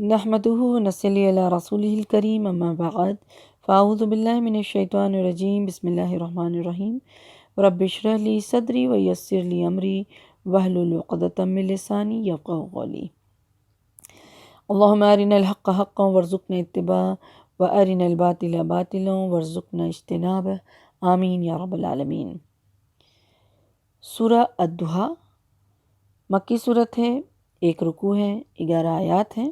نحمدہ ونصلی علی رسولہ الکریم اما بعد فاعوذ باللہ من الشیطان الرجیم بسم اللہ الرحمن الرحیم رب اشرح لی صدری ویسر لی امری واحلل عقدۃ من لسانی یفقہوا قولی اللہم ارنا الحق حقا وارزقنا اتباعہ وارنا الباطل باطلا وارزقنا اجتنابہ آمین یا رب العالمین۔ سورہ الضحیٰ مکی صورت ہے، 1 رکوع ہے، 11 آیات ہیں۔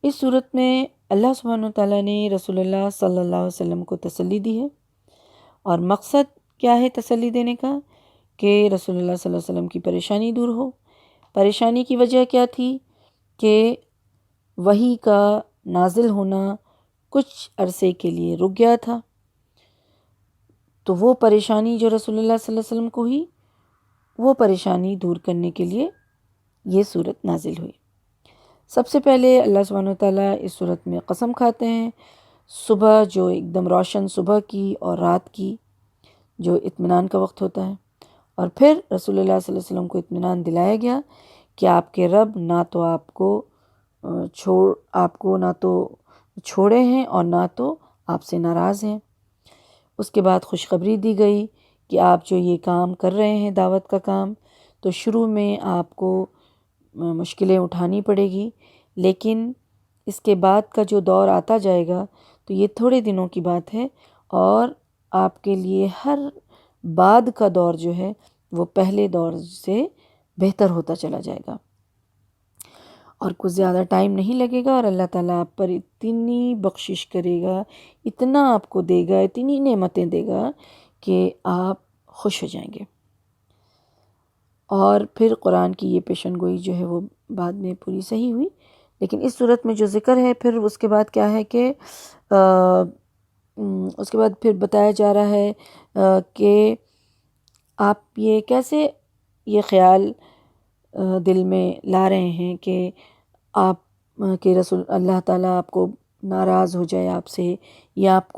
اس صورت میں اللہ سبحانہ وتعالیٰ نے رسول اللہ صلی اللہ علیہ وسلم کو تسلی دی ہے، اور مقصد کیا ہے تسلی دینے کا؟ کہ رسول اللہ صلی اللہ علیہ وسلم کی پریشانی دور ہو۔ پریشانی کی وجہ کیا تھی؟ کہ وحی کا نازل ہونا کچھ عرصے کے لیے رک گیا تھا، تو وہ پریشانی جو رسول اللہ صلی اللہ علیہ وسلم کو ہوئی، وہ پریشانی دور کرنے کے لیے یہ صورت نازل ہوئی۔ سب سے پہلے اللہ سبحانہ وتعالیٰ اس صورت میں قسم کھاتے ہیں، صبح جو ایک دم روشن صبح کی اور رات کی جو اطمینان کا وقت ہوتا ہے، اور پھر رسول اللہ صلی اللہ علیہ وسلم کو اطمینان دلایا گیا کہ آپ کے رب نہ تو آپ کو نہ تو چھوڑے ہیں اور نہ تو آپ سے ناراض ہیں۔ اس کے بعد خوشخبری دی گئی کہ آپ جو یہ کام کر رہے ہیں دعوت کا کام، تو شروع میں آپ کو مشکلیں اٹھانی پڑے گی، لیکن اس کے بعد کا جو دور آتا جائے گا تو یہ تھوڑے دنوں کی بات ہے، اور آپ کے لیے ہر بعد کا دور جو ہے وہ پہلے دور سے بہتر ہوتا چلا جائے گا، اور کچھ زیادہ ٹائم نہیں لگے گا، اور اللہ تعالیٰ آپ پر اتنی بخشش کرے گا، اتنا آپ کو دے گا، اتنی نعمتیں دے گا کہ آپ خوش ہو جائیں گے۔ اور پھر قرآن کی یہ پیشن گوئی جو ہے وہ بعد میں پوری صحیح ہوئی، لیکن اس صورت میں جو ذکر ہے پھر اس کے بعد کیا ہے کہ اس کے بعد پھر بتایا جا رہا ہے کہ آپ یہ کیسے یہ خیال دل میں لا رہے ہیں کہ آپ کہ رسول اللہ تعالیٰ آپ کو ناراض ہو جائے آپ سے، یا آپ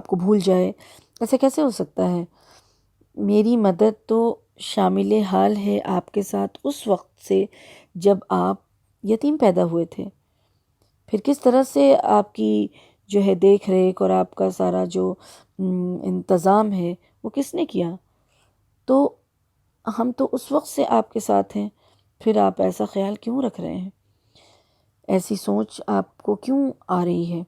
کو بھول جائے، ایسے کیسے ہو سکتا ہے؟ میری مدد تو شامل حال ہے آپ کے ساتھ اس وقت سے جب آپ یتیم پیدا ہوئے تھے، پھر کس طرح سے آپ کی جو ہے دیکھ ریکھ اور آپ کا سارا جو انتظام ہے وہ کس نے کیا؟ تو ہم تو اس وقت سے آپ کے ساتھ ہیں، پھر آپ ایسا خیال کیوں رکھ رہے ہیں؟ ایسی سوچ آپ کو کیوں آ رہی ہے؟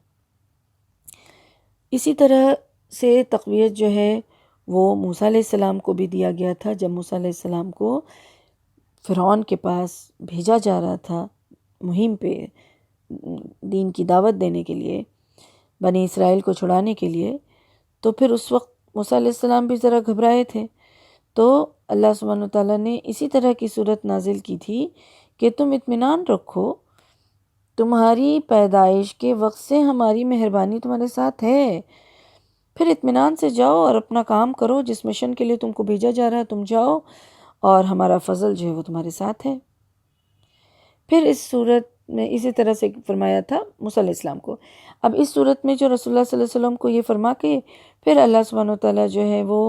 اسی طرح سے تقویت جو ہے وہ موسیٰ علیہ السلام کو بھی دیا گیا تھا، جب موسیٰ علیہ السلام کو فرعون کے پاس بھیجا جا رہا تھا مہم پہ دین کی دعوت دینے کے لیے، بنی اسرائیل کو چھڑانے کے لیے، تو پھر اس وقت موسیٰ علیہ السلام بھی ذرا گھبرائے تھے، تو اللہ سبحانہ وتعالیٰ نے اسی طرح کی صورت نازل کی تھی کہ تم اطمینان رکھو، تمہاری پیدائش کے وقت سے ہماری مہربانی تمہارے ساتھ ہے، پھر اطمینان سے جاؤ اور اپنا کام کرو، جس مشن کے لیے تم کو بھیجا جا رہا ہے تم جاؤ، اور ہمارا فضل جو ہے وہ تمہارے ساتھ ہے۔ پھر اس صورت میں اسی طرح سے فرمایا تھا موسیٰ علیہ السلام کو۔ اب اس صورت میں جو رسول اللہ صلی اللہ علیہ وسلم کو یہ فرما کے پھر اللہ سبحانہ وتعالیٰ جو ہے وہ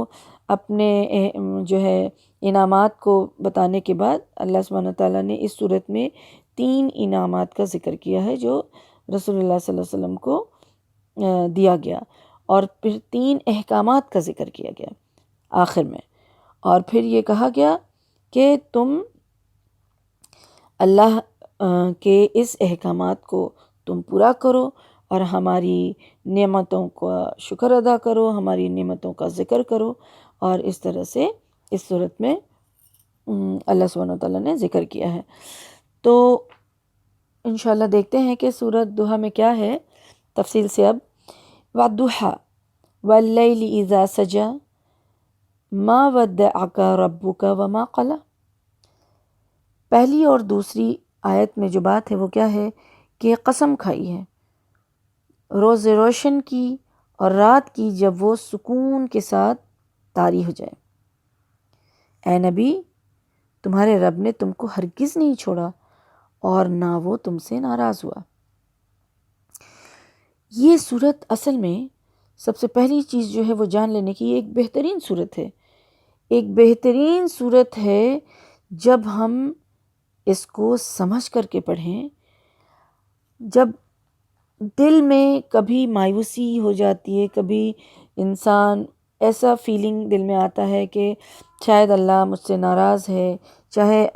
اپنے جو ہے انعامات کو بتانے کے بعد اللہ سبحانہ وتعالیٰ نے اس صورت میں 3 انعامات کا ذکر کیا ہے جو رسول اللہ صلی اللہ علیہ وسلم کو دیا گیا، اور پھر 3 احکامات کا ذکر کیا گیا آخر میں، اور پھر یہ کہا گیا کہ تم اللہ کے اس احکامات کو تم پورا کرو اور ہماری نعمتوں کا شکر ادا کرو، ہماری نعمتوں کا ذکر کرو، اور اس طرح سے اس صورت میں اللہ سبحانہ وتعالیٰ نے ذکر کیا ہے۔ تو انشاءاللہ دیکھتے ہیں کہ سورۃ ضحیٰ میں کیا ہے تفصیل سے۔ اب وَالضُّحَىٰ وَاللَّيْلِ إِذَا سَجَىٰ مَا وَدَّعَكَ رَبُّكَ وَمَا قَلَىٰ۔ پہلی اور دوسری آیت میں جو بات ہے وہ کیا ہے کہ قسم کھائی ہے روز روشن کی اور رات کی جب وہ سکون کے ساتھ طاری ہو جائے۔ اے نبی، تمہارے رب نے تم کو ہرگز نہیں چھوڑا اور نہ وہ تم سے ناراض ہوا۔ یہ صورت اصل میں سب سے پہلی چیز جو ہے وہ جان لینے کی ایک بہترین صورت ہے، ایک بہترین صورت ہے جب ہم اس کو سمجھ کر کے پڑھیں۔ جب دل میں کبھی مایوسی ہو جاتی ہے، کبھی انسان ایسا فیلنگ دل میں آتا ہے کہ شاید اللہ مجھ سے ناراض ہے، چاہے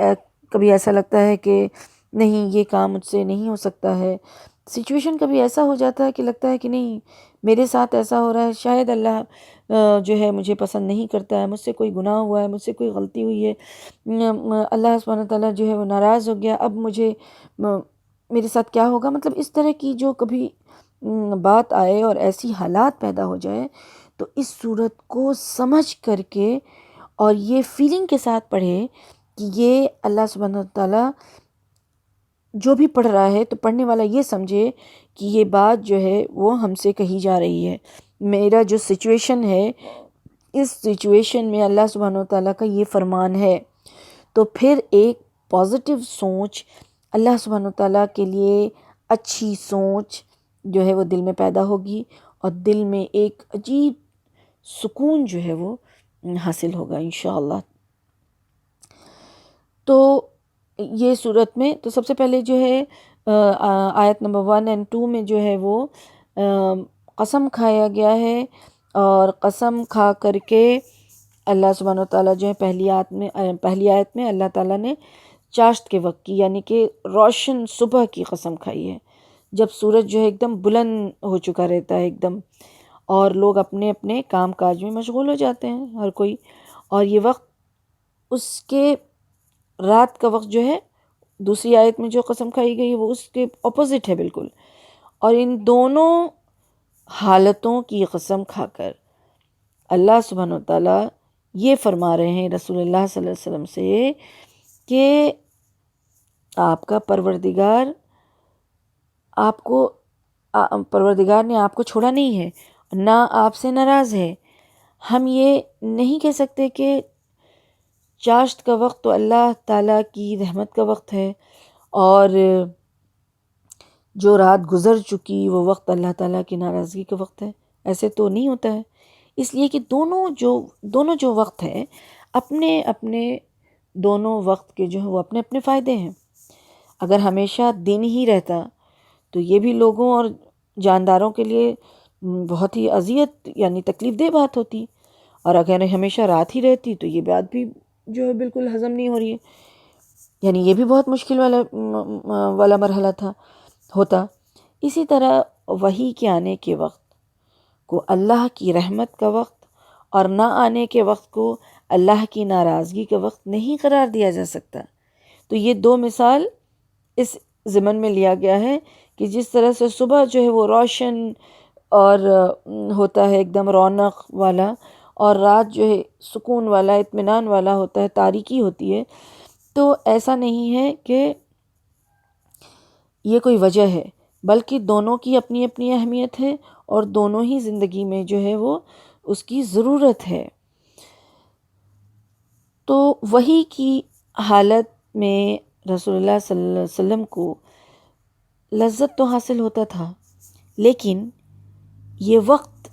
کبھی ایسا لگتا ہے کہ نہیں یہ کام مجھ سے نہیں ہو سکتا ہے، سچویشن کبھی ایسا ہو جاتا ہے کہ لگتا ہے کہ نہیں میرے ساتھ ایسا ہو رہا ہے، شاید اللہ جو ہے مجھے پسند نہیں کرتا ہے، مجھ سے کوئی گناہ ہوا ہے، مجھ سے کوئی غلطی ہوئی ہے، اللہ سبحانہ تعالیٰ جو ہے وہ ناراض ہو گیا، اب مجھے میرے ساتھ کیا ہوگا، مطلب اس طرح کی جو کبھی بات آئے اور ایسی حالات پیدا ہو جائے تو اس صورت کو سمجھ کر کے اور یہ فیلنگ کے ساتھ پڑھے کہ یہ اللہ سبحانہ تعالیٰ جو بھی پڑھ رہا ہے تو پڑھنے والا یہ سمجھے کہ یہ بات جو ہے وہ ہم سے کہی جا رہی ہے، میرا جو سچویشن ہے اس سچویشن میں اللہ سبحانہ تعالیٰ کا یہ فرمان ہے، تو پھر ایک پازیٹیو سوچ، اللہ سبحانہ تعالیٰ کے لیے اچھی سوچ جو ہے وہ دل میں پیدا ہوگی اور دل میں ایک عجیب سکون جو ہے وہ حاصل ہوگا انشاءاللہ۔ تو یہ صورت میں تو سب سے پہلے جو ہے آیت نمبر 1 اور 2 میں جو ہے وہ قسم کھایا گیا ہے، اور قسم کھا کر کے اللہ سبحانہ تعالیٰ جو ہے پہلی آیت میں اللہ تعالیٰ نے چاشت کے وقت کی یعنی کہ روشن صبح کی قسم کھائی ہے، جب سورج جو ہے ایک دم بلند ہو چکا رہتا ہے ایک دم، اور لوگ اپنے اپنے کام کاج میں مشغول ہو جاتے ہیں ہر کوئی، اور یہ وقت اس کے رات کا وقت جو ہے دوسری آیت میں جو قسم کھائی گئی ہے وہ اس کے اپوزٹ ہے بالکل، اور ان دونوں حالتوں کی قسم کھا کر اللہ سبحانہ وتعالیٰ یہ فرما رہے ہیں رسول اللہ صلی اللہ علیہ وسلم سے کہ آپ کا پروردگار نے آپ کو چھوڑا نہیں ہے، نہ آپ سے ناراض ہے۔ ہم یہ نہیں کہہ سکتے کہ چاشت کا وقت تو اللہ تعالیٰ کی رحمت کا وقت ہے اور جو رات گزر چکی وہ وقت اللہ تعالیٰ کی ناراضگی کا وقت ہے، ایسے تو نہیں ہوتا ہے، اس لیے کہ دونوں جو وقت ہے اپنے اپنے دونوں وقت کے جو ہے وہ اپنے اپنے فائدے ہیں۔ اگر ہمیشہ دن ہی رہتا تو یہ بھی لوگوں اور جانداروں کے لیے بہت ہی اذیت یعنی تکلیف دہ بات ہوتی، اور اگر ہمیشہ رات ہی رہتی تو یہ بات بھی جو ہے بالکل ہضم نہیں ہو رہی ہے، یعنی یہ بھی بہت مشکل والا مرحلہ ہوتا۔ اسی طرح وحی کے آنے کے وقت کو اللہ کی رحمت کا وقت اور نہ آنے کے وقت کو اللہ کی ناراضگی کا وقت نہیں قرار دیا جا سکتا۔ تو یہ دو مثال اس ضمن میں لیا گیا ہے کہ جس طرح سے صبح جو ہے وہ روشن اور ہوتا ہے ایک دم رونق والا، اور رات جو ہے سکون والا اطمینان والا ہوتا ہے، تاریکی ہوتی ہے، تو ایسا نہیں ہے کہ یہ کوئی وجہ ہے، بلکہ دونوں کی اپنی اپنی اہمیت ہے اور دونوں ہی زندگی میں جو ہے وہ اس کی ضرورت ہے۔ تو وحی کی حالت میں رسول اللہ صلی اللہ علیہ وسلم کو لذت تو حاصل ہوتا تھا، لیکن یہ وقت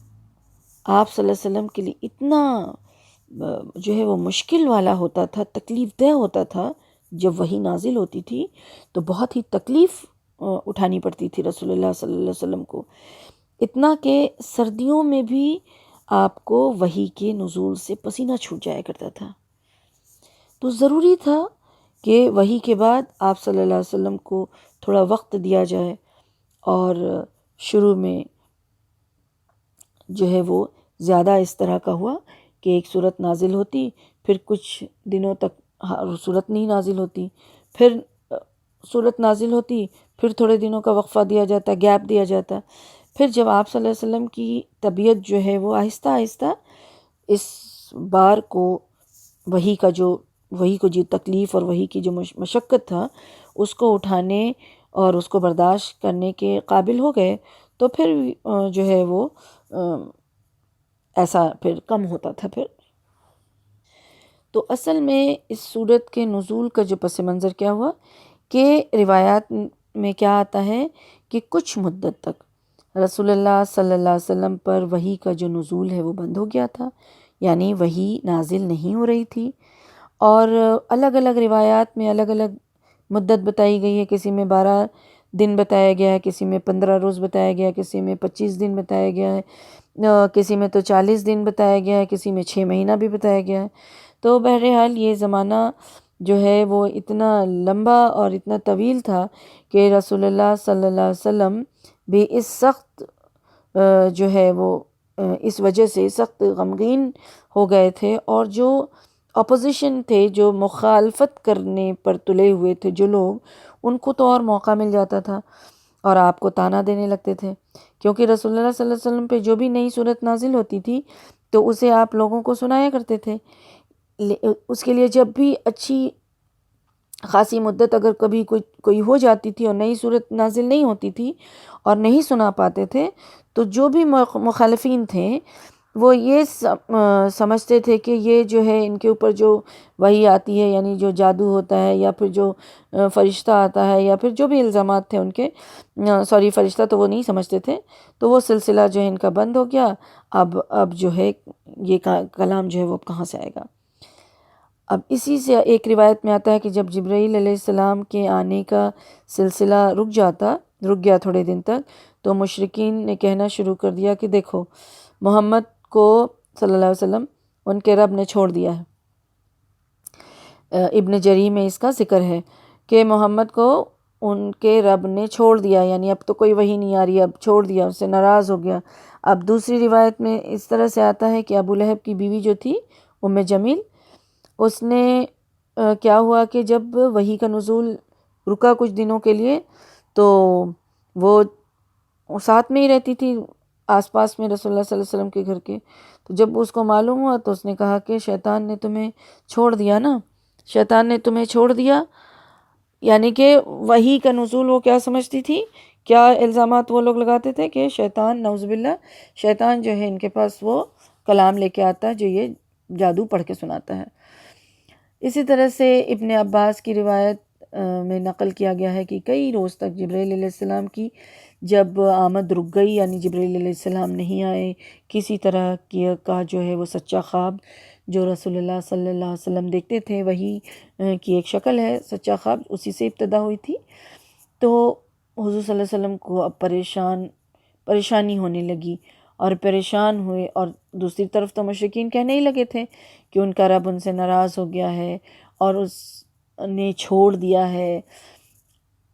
آپ صلی اللہ علیہ وسلم کے لیے اتنا جو ہے وہ مشکل والا ہوتا تھا، تکلیف دہ ہوتا تھا۔ جب وحی نازل ہوتی تھی تو بہت ہی تکلیف اٹھانی پڑتی تھی رسول اللہ صلی اللہ علیہ وسلم کو، اتنا کہ سردیوں میں بھی آپ کو وحی کے نزول سے پسینہ چھوٹ جایا کرتا تھا۔ تو ضروری تھا کہ وحی کے بعد آپ صلی اللہ علیہ وسلم کو تھوڑا وقت دیا جائے، اور شروع میں جو ہے وہ زیادہ اس طرح کا ہوا کہ ایک صورت نازل ہوتی، پھر کچھ دنوں تک صورت نہیں نازل ہوتی، پھر صورت نازل ہوتی، پھر تھوڑے دنوں کا وقفہ دیا جاتا، گیپ دیا جاتا، پھر جب آپ صلی اللہ علیہ وسلم کی طبیعت جو ہے وہ آہستہ آہستہ اس بار کو وحی کو جو تکلیف اور وحی کی جو مشقت تھا اس کو اٹھانے اور اس کو برداشت کرنے کے قابل ہو گئے، تو پھر جو ہے وہ ایسا پھر کم ہوتا تھا پھر۔ تو اصل میں اس سورت کے نزول کا جو پس منظر کیا ہوا کہ روایات میں کیا آتا ہے کہ کچھ مدت تک رسول اللہ صلی اللہ علیہ وسلم پر وحی کا جو نزول ہے وہ بند ہو گیا تھا، یعنی وحی نازل نہیں ہو رہی تھی، اور الگ الگ روایات میں الگ الگ مدت بتائی گئی ہے، کسی میں 12 دن بتایا گیا ہے، کسی میں 15 روز بتایا گیا ہے، کسی میں 25 دن بتایا گیا ہے، کسی میں تو 40 دن بتایا گیا ہے، کسی میں 6 مہینہ بھی بتایا گیا ہے۔ تو بہرحال یہ زمانہ جو ہے وہ اتنا لمبا اور اتنا طویل تھا کہ رسول اللہ صلی اللہ علیہ وسلم بھی اس سخت جو ہے وہ اس وجہ سے سخت غمگین ہو گئے تھے، اور جو اپوزیشن تھے، جو مخالفت کرنے پر تلے ہوئے تھے جو لوگ، ان کو تو اور موقع مل جاتا تھا اور آپ کو طعنہ دینے لگتے تھے، کیونکہ رسول اللہ صلی اللہ علیہ وسلم پہ جو بھی نئی صورت نازل ہوتی تھی تو اسے آپ لوگوں کو سنایا کرتے تھے۔ اس کے لیے جب بھی اچھی خاصی مدت اگر کبھی کوئی ہو جاتی تھی اور نئی صورت نازل نہیں ہوتی تھی اور نہیں سنا پاتے تھے، تو جو بھی مخالفین تھے وہ یہ سمجھتے تھے کہ یہ جو ہے ان کے اوپر جو وحی آتی ہے، یعنی جو جادو ہوتا ہے یا پھر جو فرشتہ آتا ہے یا پھر جو بھی الزامات تھے ان کے، فرشتہ تو وہ نہیں سمجھتے تھے، تو وہ سلسلہ جو ہے ان کا بند ہو گیا۔ اب جو ہے یہ کلام جو ہے وہ کہاں سے آئے گا؟ اب اسی سے ایک روایت میں آتا ہے کہ جب جبرائیل علیہ السلام کے آنے کا سلسلہ رک گیا تھوڑے دن تک، تو مشرکین نے کہنا شروع کر دیا کہ دیکھو محمد کو صلی اللہ علیہ وسلم ان کے رب نے چھوڑ دیا ہے۔ ابن جری میں اس کا ذکر ہے کہ محمد کو ان کے رب نے چھوڑ دیا، یعنی اب تو کوئی وحی نہیں آ رہی، اب چھوڑ دیا، اس سے ناراض ہو گیا۔ اب دوسری روایت میں اس طرح سے آتا ہے کہ ابو لہب کی بیوی جو تھی ام جمیل، اس نے کیا ہوا کہ جب وحی کا نزول رکا کچھ دنوں کے لیے تو وہ ساتھ میں ہی رہتی تھی، آس پاس میں رسول اللہ صلی اللہ علیہ وسلم کے گھر کے۔ تو جب اس کو معلوم ہوا تو اس نے کہا کہ شیطان نے تمہیں چھوڑ دیا نا، شیطان نے تمہیں چھوڑ دیا، یعنی کہ وحی کا نزول وہ کیا سمجھتی تھی، کیا الزامات وہ لوگ لگاتے تھے کہ شیطان، نعوذ باللہ، شیطان جو ہے ان کے پاس وہ کلام لے کے آتا ہے جو یہ جادو پڑھ کے سناتا ہے۔ اسی طرح سے ابن عباس کی روایت میں نقل کیا گیا ہے کہ کئی روز تک جبرائیل علیہ السلام کی جب آمد رک گئی، یعنی جبرائیل علیہ السلام نہیں آئے، کسی طرح کا جو ہے وہ سچا خواب جو رسول اللہ صلی اللہ علیہ وسلم دیکھتے تھے، وہی کی ایک شکل ہے سچا خواب، اسی سے ابتدا ہوئی تھی۔ تو حضور صلی اللہ علیہ وسلم کو اب پریشانی ہونے لگی اور پریشان ہوئے، اور دوسری طرف تو مشرکین کہنے ہی لگے تھے کہ ان کا رب ان سے ناراض ہو گیا ہے اور اس نے چھوڑ دیا ہے۔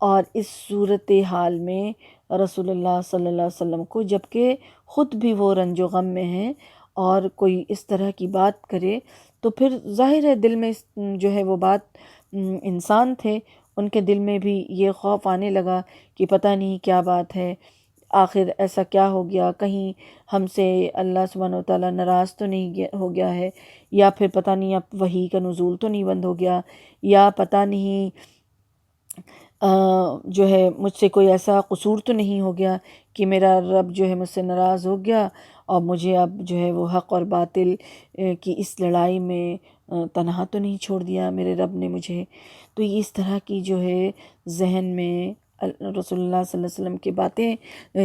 اور اس صورتحال میں رسول اللہ صلی اللہ علیہ وسلم کو، جبکہ خود بھی وہ رنج و غم میں ہیں، اور کوئی اس طرح کی بات کرے تو پھر ظاہر ہے دل میں جو ہے وہ بات، انسان تھے، ان کے دل میں بھی یہ خوف آنے لگا کہ پتہ نہیں کیا بات ہے، آخر ایسا کیا ہو گیا، کہیں ہم سے اللہ سبحانہ و تعالیٰ ناراض تو نہیں ہو گیا ہے، یا پھر پتہ نہیں اب وحی کا نزول تو نہیں بند ہو گیا، یا پتہ نہیں جو ہے مجھ سے کوئی ایسا قصور تو نہیں ہو گیا کہ میرا رب جو ہے مجھ سے ناراض ہو گیا اور مجھے اب جو ہے وہ حق اور باطل کی اس لڑائی میں تنہا تو نہیں چھوڑ دیا میرے رب نے مجھے۔ تو اس طرح کی جو ہے ذہن میں رسول اللہ صلی اللہ علیہ وسلم کی باتیں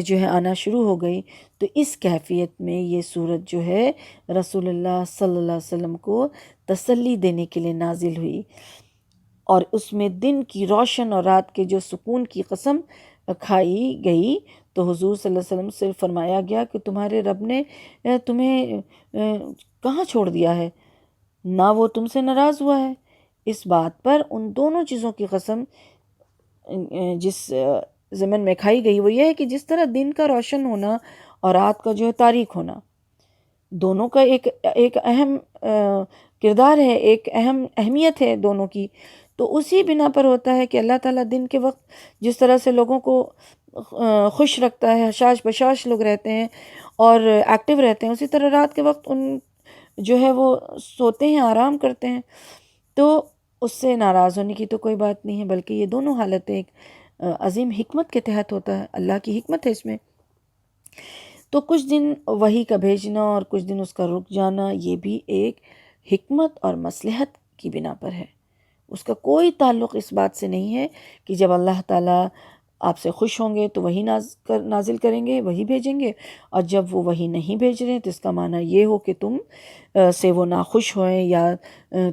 جو ہے آنا شروع ہو گئی۔ تو اس کیفیت میں یہ صورت جو ہے رسول اللہ صلی اللہ علیہ وسلم کو تسلی دینے کے لیے نازل ہوئی، اور اس میں دن کی روشن اور رات کے جو سکون کی قسم کھائی گئی۔ تو حضور صلی اللہ علیہ وسلم سے فرمایا گیا کہ تمہارے رب نے تمہیں کہاں چھوڑ دیا ہے، نہ وہ تم سے ناراض ہوا ہے۔ اس بات پر ان دونوں چیزوں کی قسم جس ضمن میں کھائی گئی وہ یہ ہے کہ جس طرح دن کا روشن ہونا اور رات کا جو ہے تاریک ہونا، دونوں کا ایک اہم کردار ہے، ایک اہم اہمیت ہے دونوں کی، تو اسی بنا پر ہوتا ہے کہ اللہ تعالیٰ دن کے وقت جس طرح سے لوگوں کو خوش رکھتا ہے، حشاش بشاش لوگ رہتے ہیں اور ایکٹیو رہتے ہیں، اسی طرح رات کے وقت ان جو ہے وہ سوتے ہیں، آرام کرتے ہیں۔ تو اس سے ناراض ہونے کی تو کوئی بات نہیں ہے، بلکہ یہ دونوں حالتیں ایک عظیم حکمت کے تحت ہوتا ہے، اللہ کی حکمت ہے اس میں۔ تو کچھ دن وحی کا بھیجنا اور کچھ دن اس کا رک جانا، یہ بھی ایک حکمت اور مصلحت کی بنا پر ہے، اس کا کوئی تعلق اس بات سے نہیں ہے کہ جب اللہ تعالیٰ آپ سے خوش ہوں گے تو وہی نازل کریں گے، وہی بھیجیں گے، اور جب وہ وہی نہیں بھیج رہے تو اس کا معنی یہ ہو کہ تم سے وہ ناخوش ہوئیں یا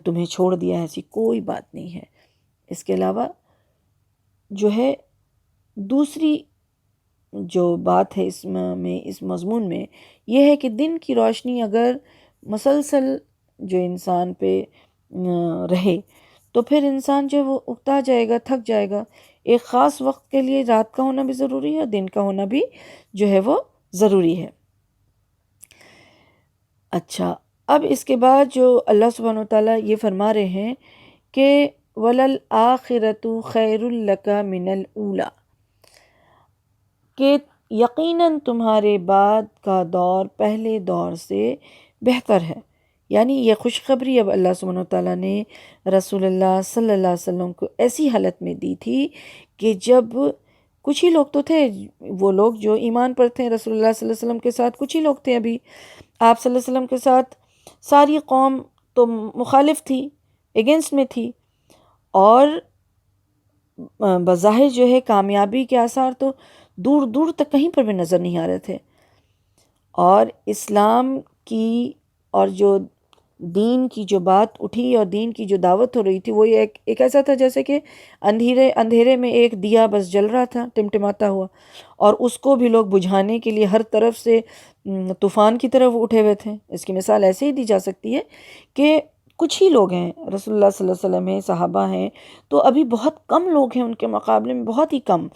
تمہیں چھوڑ دیا ہے، ایسی کوئی بات نہیں ہے۔ اس کے علاوہ جو ہے دوسری جو بات ہے اس مضمون میں یہ ہے کہ دن کی روشنی اگر مسلسل جو انسان پہ رہے تو پھر انسان جو ہے وہ اکتا جائے گا، تھک جائے گا۔ ایک خاص وقت کے لیے رات کا ہونا بھی ضروری ہے، دن کا ہونا بھی جو ہے وہ ضروری ہے۔ اچھا، اب اس کے بعد جو اللہ سبحانہ وتعالیٰ یہ فرما رہے ہیں کہ وَلَلْآخِرَةُ خَيْرٌ لَكَ مِنَ الْأُولَى، کہ یقیناً تمہارے بعد کا دور پہلے دور سے بہتر ہے۔ یعنی یہ خوشخبری اب اللہ سبحانہ وتعالیٰ نے رسول اللہ صلی اللہ علیہ وسلم کو ایسی حالت میں دی تھی کہ جب کچھ ہی لوگ تو تھے، وہ لوگ جو ایمان پر تھے رسول اللہ صلی اللہ علیہ وسلم کے ساتھ، کچھ ہی لوگ تھے ابھی۔ آپ صلی اللہ علیہ وسلم کے ساتھ ساری قوم تو مخالف تھی، اگینسٹ میں تھی، اور بظاہر جو ہے کامیابی کے آثار تو دور دور تک کہیں پر بھی نظر نہیں آ رہے تھے۔ اور اسلام کی اور جو دین کی جو بات اٹھی اور دین کی جو دعوت ہو رہی تھی وہ ایک ایسا تھا جیسے کہ اندھیرے میں ایک دیا بس جل رہا تھا ٹمٹماتا ہوا، اور اس کو بھی لوگ بجھانے کے لیے ہر طرف سے طوفان کی طرف اٹھے ہوئے تھے۔ اس کی مثال ایسے ہی دی جا سکتی ہے کہ کچھ ہی لوگ ہیں، رسول اللہ صلی اللہ علیہ وسلم ہیں، صحابہ ہیں، تو ابھی بہت کم لوگ ہیں ان کے مقابلے میں، بہت ہی کم۔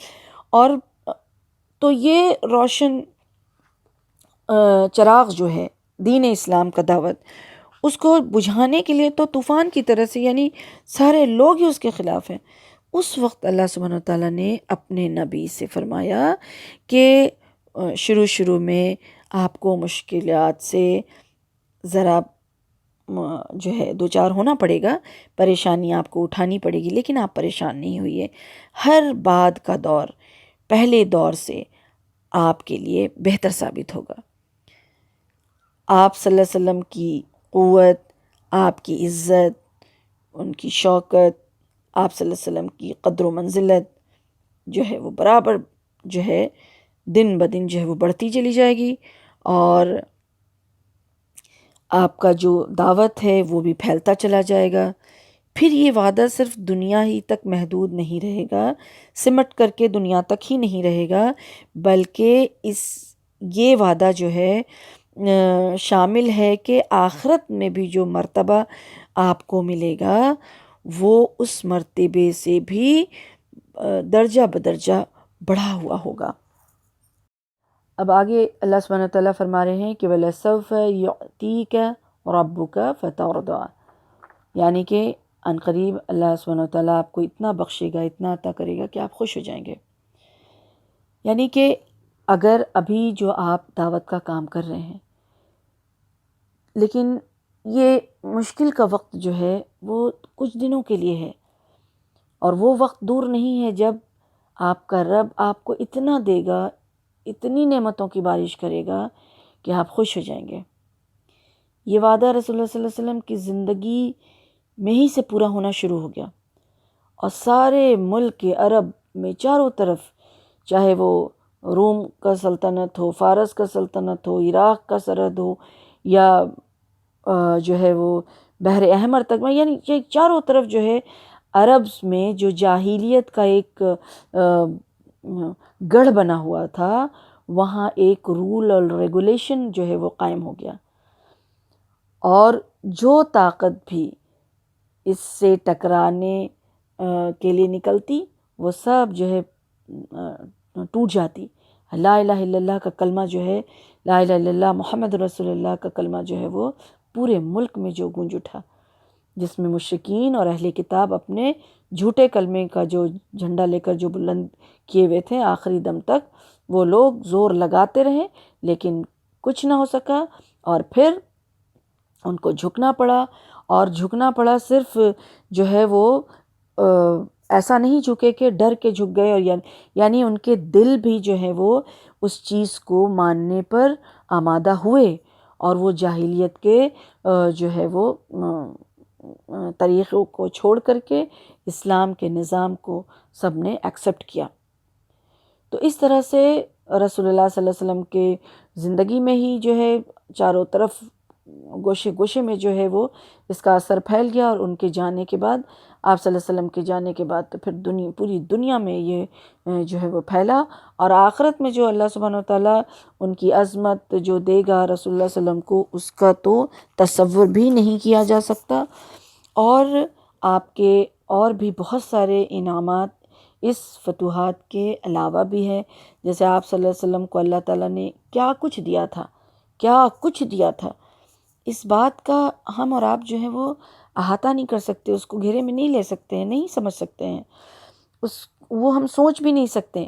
اور تو یہ روشن چراغ جو ہے دین اسلام کا دعوت، اس کو بجھانے کے لیے تو طوفان کی طرح سے، یعنی سارے لوگ ہی اس کے خلاف ہیں۔ اس وقت اللہ سبحانہ وتعالیٰ نے اپنے نبی سے فرمایا کہ شروع میں آپ کو مشکلات سے ذرا جو ہے دوچار ہونا پڑے گا، پریشانی آپ کو اٹھانی پڑے گی، لیکن آپ پریشان نہیں ہوئیے۔ ہر بعد کا دور پہلے دور سے آپ کے لیے بہتر ثابت ہوگا۔ آپ صلی اللہ علیہ وسلم کی قوت، آپ کی عزت، ان کی شوکت، آپ صلی اللہ علیہ وسلم کی قدر و منزلت جو ہے وہ برابر جو ہے دن بدن جو ہے وہ بڑھتی چلی جائے گی، اور آپ کا جو دعوت ہے وہ بھی پھیلتا چلا جائے گا۔ پھر یہ وعدہ صرف دنیا ہی تک محدود نہیں رہے گا، سمٹ کر کے دنیا تک ہی نہیں رہے گا، بلکہ یہ وعدہ جو ہے شامل ہے کہ آخرت میں بھی جو مرتبہ آپ کو ملے گا وہ اس مرتبے سے بھی درجہ بدرجہ بڑھا ہوا ہوگا۔ اب آگے اللہ سبحانہ وتعالیٰ فرما رہے ہیں کہ وَلَسَوْفَ يُعْتِيكَ رَبُّكَ فَتَرْضَىٰ، یعنی کہ ان قریب اللہ سبحانہ وتعالیٰ آپ کو اتنا بخشے گا، اتنا عطا کرے گا کہ آپ خوش ہو جائیں گے۔ یعنی کہ اگر ابھی جو آپ دعوت کا کام کر رہے ہیں، لیکن یہ مشکل کا وقت جو ہے وہ کچھ دنوں کے لیے ہے، اور وہ وقت دور نہیں ہے جب آپ کا رب آپ کو اتنا دے گا، اتنی نعمتوں کی بارش کرے گا کہ آپ خوش ہو جائیں گے۔ یہ وعدہ رسول اللہ صلی اللہ علیہ وسلم کی زندگی میں ہی سے پورا ہونا شروع ہو گیا، اور سارے ملک کے عرب میں چاروں طرف، چاہے وہ روم کا سلطنت ہو، فارس کا سلطنت ہو، عراق کا سرحد ہو، یا جو ہے وہ بحر احمر تک میں، یعنی چاروں طرف جو ہے عرب میں جو جاہلیت کا ایک گڑھ بنا ہوا تھا، وہاں ایک رول اور ریگولیشن جو ہے وہ قائم ہو گیا، اور جو طاقت بھی اس سے ٹکرانے کے لیے نکلتی وہ سب جو ہے ٹوٹ جاتی۔ لا الہ الا اللہ کا کلمہ جو ہے، لا الہ الا اللہ محمد رسول اللہ کا کلمہ جو ہے وہ پورے ملک میں جو گونج اٹھا، جس میں مشرکین اور اہل کتاب اپنے جھوٹے کلمے کا جو جھنڈا لے کر جو بلند کیے ہوئے تھے، آخری دم تک وہ لوگ زور لگاتے رہے لیکن کچھ نہ ہو سکا، اور پھر ان کو جھکنا پڑا، اور جھکنا پڑا صرف جو ہے وہ ایسا نہیں جھکے کہ ڈر کے جھک گئے، اور یعنی ان کے دل بھی جو ہے وہ اس چیز کو ماننے پر آمادہ ہوئے، اور وہ جاہلیت کے جو ہے وہ طریقوں کو چھوڑ کر کے اسلام کے نظام کو سب نے ایکسیپٹ کیا۔ تو اس طرح سے رسول اللہ صلی اللہ علیہ وسلم کے زندگی میں ہی جو ہے چاروں طرف گوشے گوشے میں جو ہے وہ اس کا اثر پھیل گیا، اور ان کے جانے کے بعد آپ صلی اللہ علیہ وسلم کے جانے کے بعد تو پھر پوری دنیا میں یہ جو ہے وہ پھیلا، اور آخرت میں جو اللہ سبحانہ وتعالیٰ ان کی عظمت جو دے گا رسول اللہ صلی اللہ علیہ وسلم کو، اس کا تو تصور بھی نہیں کیا جا سکتا۔ اور آپ کے اور بھی بہت سارے انعامات اس فتوحات کے علاوہ بھی ہے، جیسے آپ صلی اللہ علیہ وسلم کو اللہ تعالیٰ نے کیا کچھ دیا تھا، کیا کچھ دیا تھا، اس بات کا ہم اور آپ جو ہے وہ احاطہ نہیں کر سکتے، اس کو گھیرے میں نہیں لے سکتے ہیں، نہیں سمجھ سکتے ہیں، وہ ہم سوچ بھی نہیں سکتے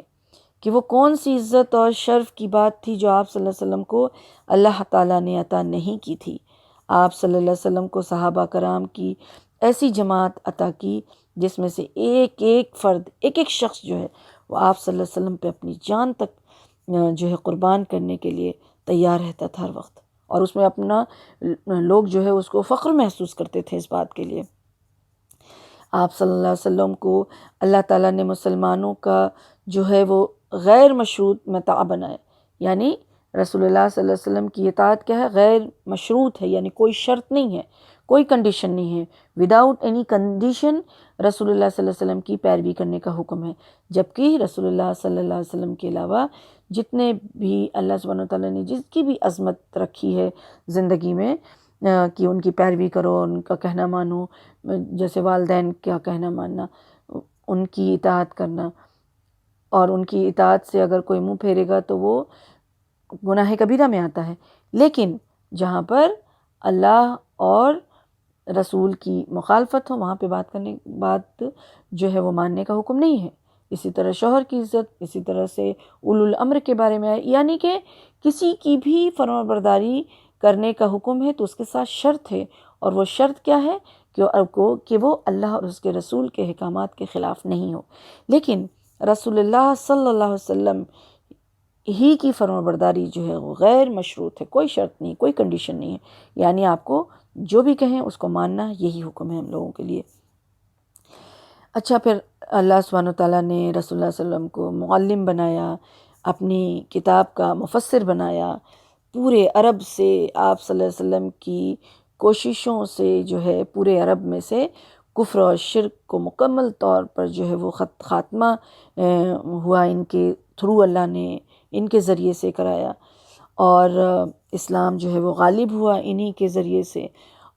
کہ وہ کون سی عزت اور شرف کی بات تھی جو آپ صلی اللہ علیہ وسلم کو اللہ تعالیٰ نے عطا نہیں کی تھی۔ آپ صلی اللہ علیہ وسلم کو صحابہ کرام کی ایسی جماعت عطا کی جس میں سے ایک ایک فرد، ایک ایک شخص جو ہے وہ آپ صلی اللہ علیہ وسلم پہ اپنی جان تک جو ہے قربان کرنے کے لیے تیار رہتا تھا ہر وقت، اور اس میں اپنا لوگ جو ہے اس کو فخر محسوس کرتے تھے اس بات کے لیے۔ آپ صلی اللہ علیہ وسلم کو اللہ تعالیٰ نے مسلمانوں کا جو ہے وہ غیر مشروط متاع بنایا، یعنی رسول اللہ صلی اللہ علیہ وسلم کی اطاعت کیا ہے؟ غیر مشروط ہے، یعنی کوئی شرط نہیں ہے، کوئی کنڈیشن نہیں ہے، وداؤٹ اینی کنڈیشن رسول اللہ صلی اللہ علیہ وسلم کی پیروی کرنے کا حکم ہے۔ جبکہ رسول اللہ صلی اللہ علیہ وسلم کے علاوہ جتنے بھی اللہ سبحانہ وتعالیٰ نے جس کی بھی عظمت رکھی ہے زندگی میں کہ ان کی پیروی کرو، ان کا کہنا مانو، جیسے والدین کا کہنا ماننا، ان کی اطاعت کرنا، اور ان کی اطاعت سے اگر کوئی منہ پھیرے گا تو وہ گناہ کبیرہ میں آتا ہے۔ لیکن جہاں پر اللہ اور رسول کی مخالفت ہو وہاں پہ بات جو ہے وہ ماننے کا حکم نہیں ہے۔ اسی طرح شوہر کی عزت، اسی طرح سے اولو الامر کے بارے میں، یعنی کہ کسی کی بھی فرمانبرداری کرنے کا حکم ہے تو اس کے ساتھ شرط ہے، اور وہ شرط کیا ہے کہ وہ اللہ اور اس کے رسول کے احکامات کے خلاف نہیں ہو۔ لیکن رسول اللہ صلی اللہ علیہ وسلم ہی کی فرمانبرداری جو ہے وہ غیر مشروط ہے، کوئی شرط نہیں، کوئی کنڈیشن نہیں ہے، یعنی آپ کو جو بھی کہیں اس کو ماننا، یہی حکم ہے ہم لوگوں کے لیے۔ اچھا، پھر اللہ سبحانہ وتعالیٰ نے رسول اللہ صلی اللہ علیہ وسلم کو معلم بنایا، اپنی کتاب کا مفسر بنایا، پورے عرب سے آپ صلی اللہ علیہ وسلم کی کوششوں سے جو ہے پورے عرب میں سے کفر اور شرک کو مکمل طور پر جو ہے وہ خاتمہ ہوا، ان کے تھرو اللہ نے ان کے ذریعے سے کرایا، اور اسلام جو ہے وہ غالب ہوا انہی کے ذریعے سے۔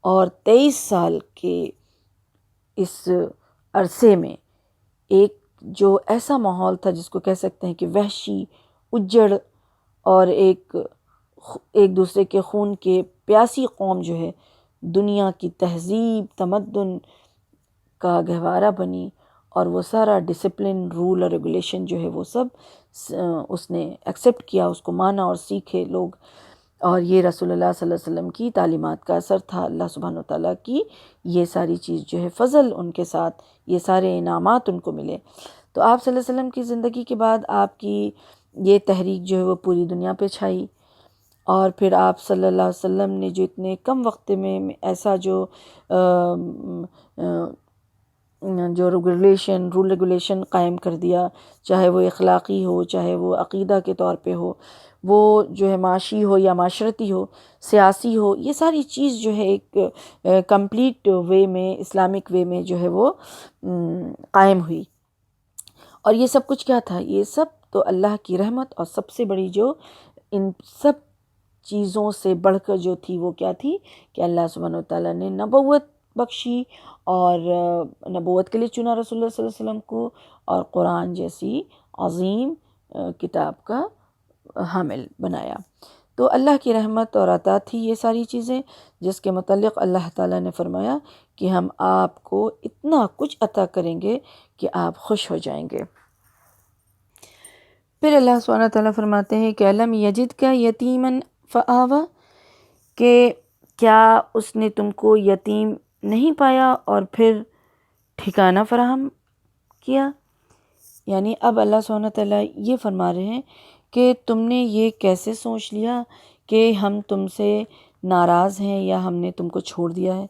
اور 23 سال کے اس عرصے میں ایک جو ایسا ماحول تھا جس کو کہہ سکتے ہیں کہ وحشی، اجڑ، اور ایک دوسرے کے خون کے پیاسی قوم جو ہے دنیا کی تہذیب تمدن کا گہوارہ بنی، اور وہ سارا ڈسپلن، رول اور ریگولیشن جو ہے وہ سب اس نے ایکسیپٹ کیا، اس کو مانا اور سیکھے لوگ۔ اور یہ رسول اللہ صلی اللہ علیہ وسلم کی تعلیمات کا اثر تھا، اللہ سبحانہ وتعالیٰ کی یہ ساری چیز جو ہے فضل ان کے ساتھ، یہ سارے انعامات ان کو ملے۔ تو آپ صلی اللہ علیہ وسلم کی زندگی کے بعد آپ کی یہ تحریک جو ہے وہ پوری دنیا پہ چھائی، اور پھر آپ صلی اللہ علیہ وسلم نے جو اتنے کم وقت میں ایسا جو رول ریگولیشن قائم کر دیا، چاہے وہ اخلاقی ہو، چاہے وہ عقیدہ کے طور پہ ہو، وہ جو ہے معاشی ہو یا معاشرتی ہو، سیاسی ہو، یہ ساری چیز جو ہے ایک کمپلیٹ وے میں، اسلامک وے میں جو ہے وہ قائم ہوئی۔ اور یہ سب کچھ کیا تھا؟ یہ سب تو اللہ کی رحمت، اور سب سے بڑی جو ان سب چیزوں سے بڑھ کر جو تھی وہ کیا تھی کہ اللہ سبحانہ وتعالیٰ نے نبوت بخشی، اور نبوت کے لیے چنا رسول اللہ صلی اللہ علیہ وسلم کو، اور قرآن جیسی عظیم کتاب کا حامل بنایا۔ تو اللہ کی رحمت اور عطا تھی یہ ساری چیزیں، جس کے متعلق اللہ تعالیٰ نے فرمایا کہ ہم آپ کو اتنا کچھ عطا کریں گے کہ آپ خوش ہو جائیں گے۔ پھر اللہ سبحانہ تعالیٰ فرماتے ہیں کہ الم یجد کا یتیماً فآویٰ، کہ کیا اس نے تم کو یتیم نہیں پایا اور پھر ٹھکانہ فراہم کیا؟ یعنی اب اللہ سبحانہ تعالیٰ یہ فرما رہے ہیں کہ تم نے یہ کیسے سوچ لیا کہ ہم تم سے ناراض ہیں یا ہم نے تم کو چھوڑ دیا ہے،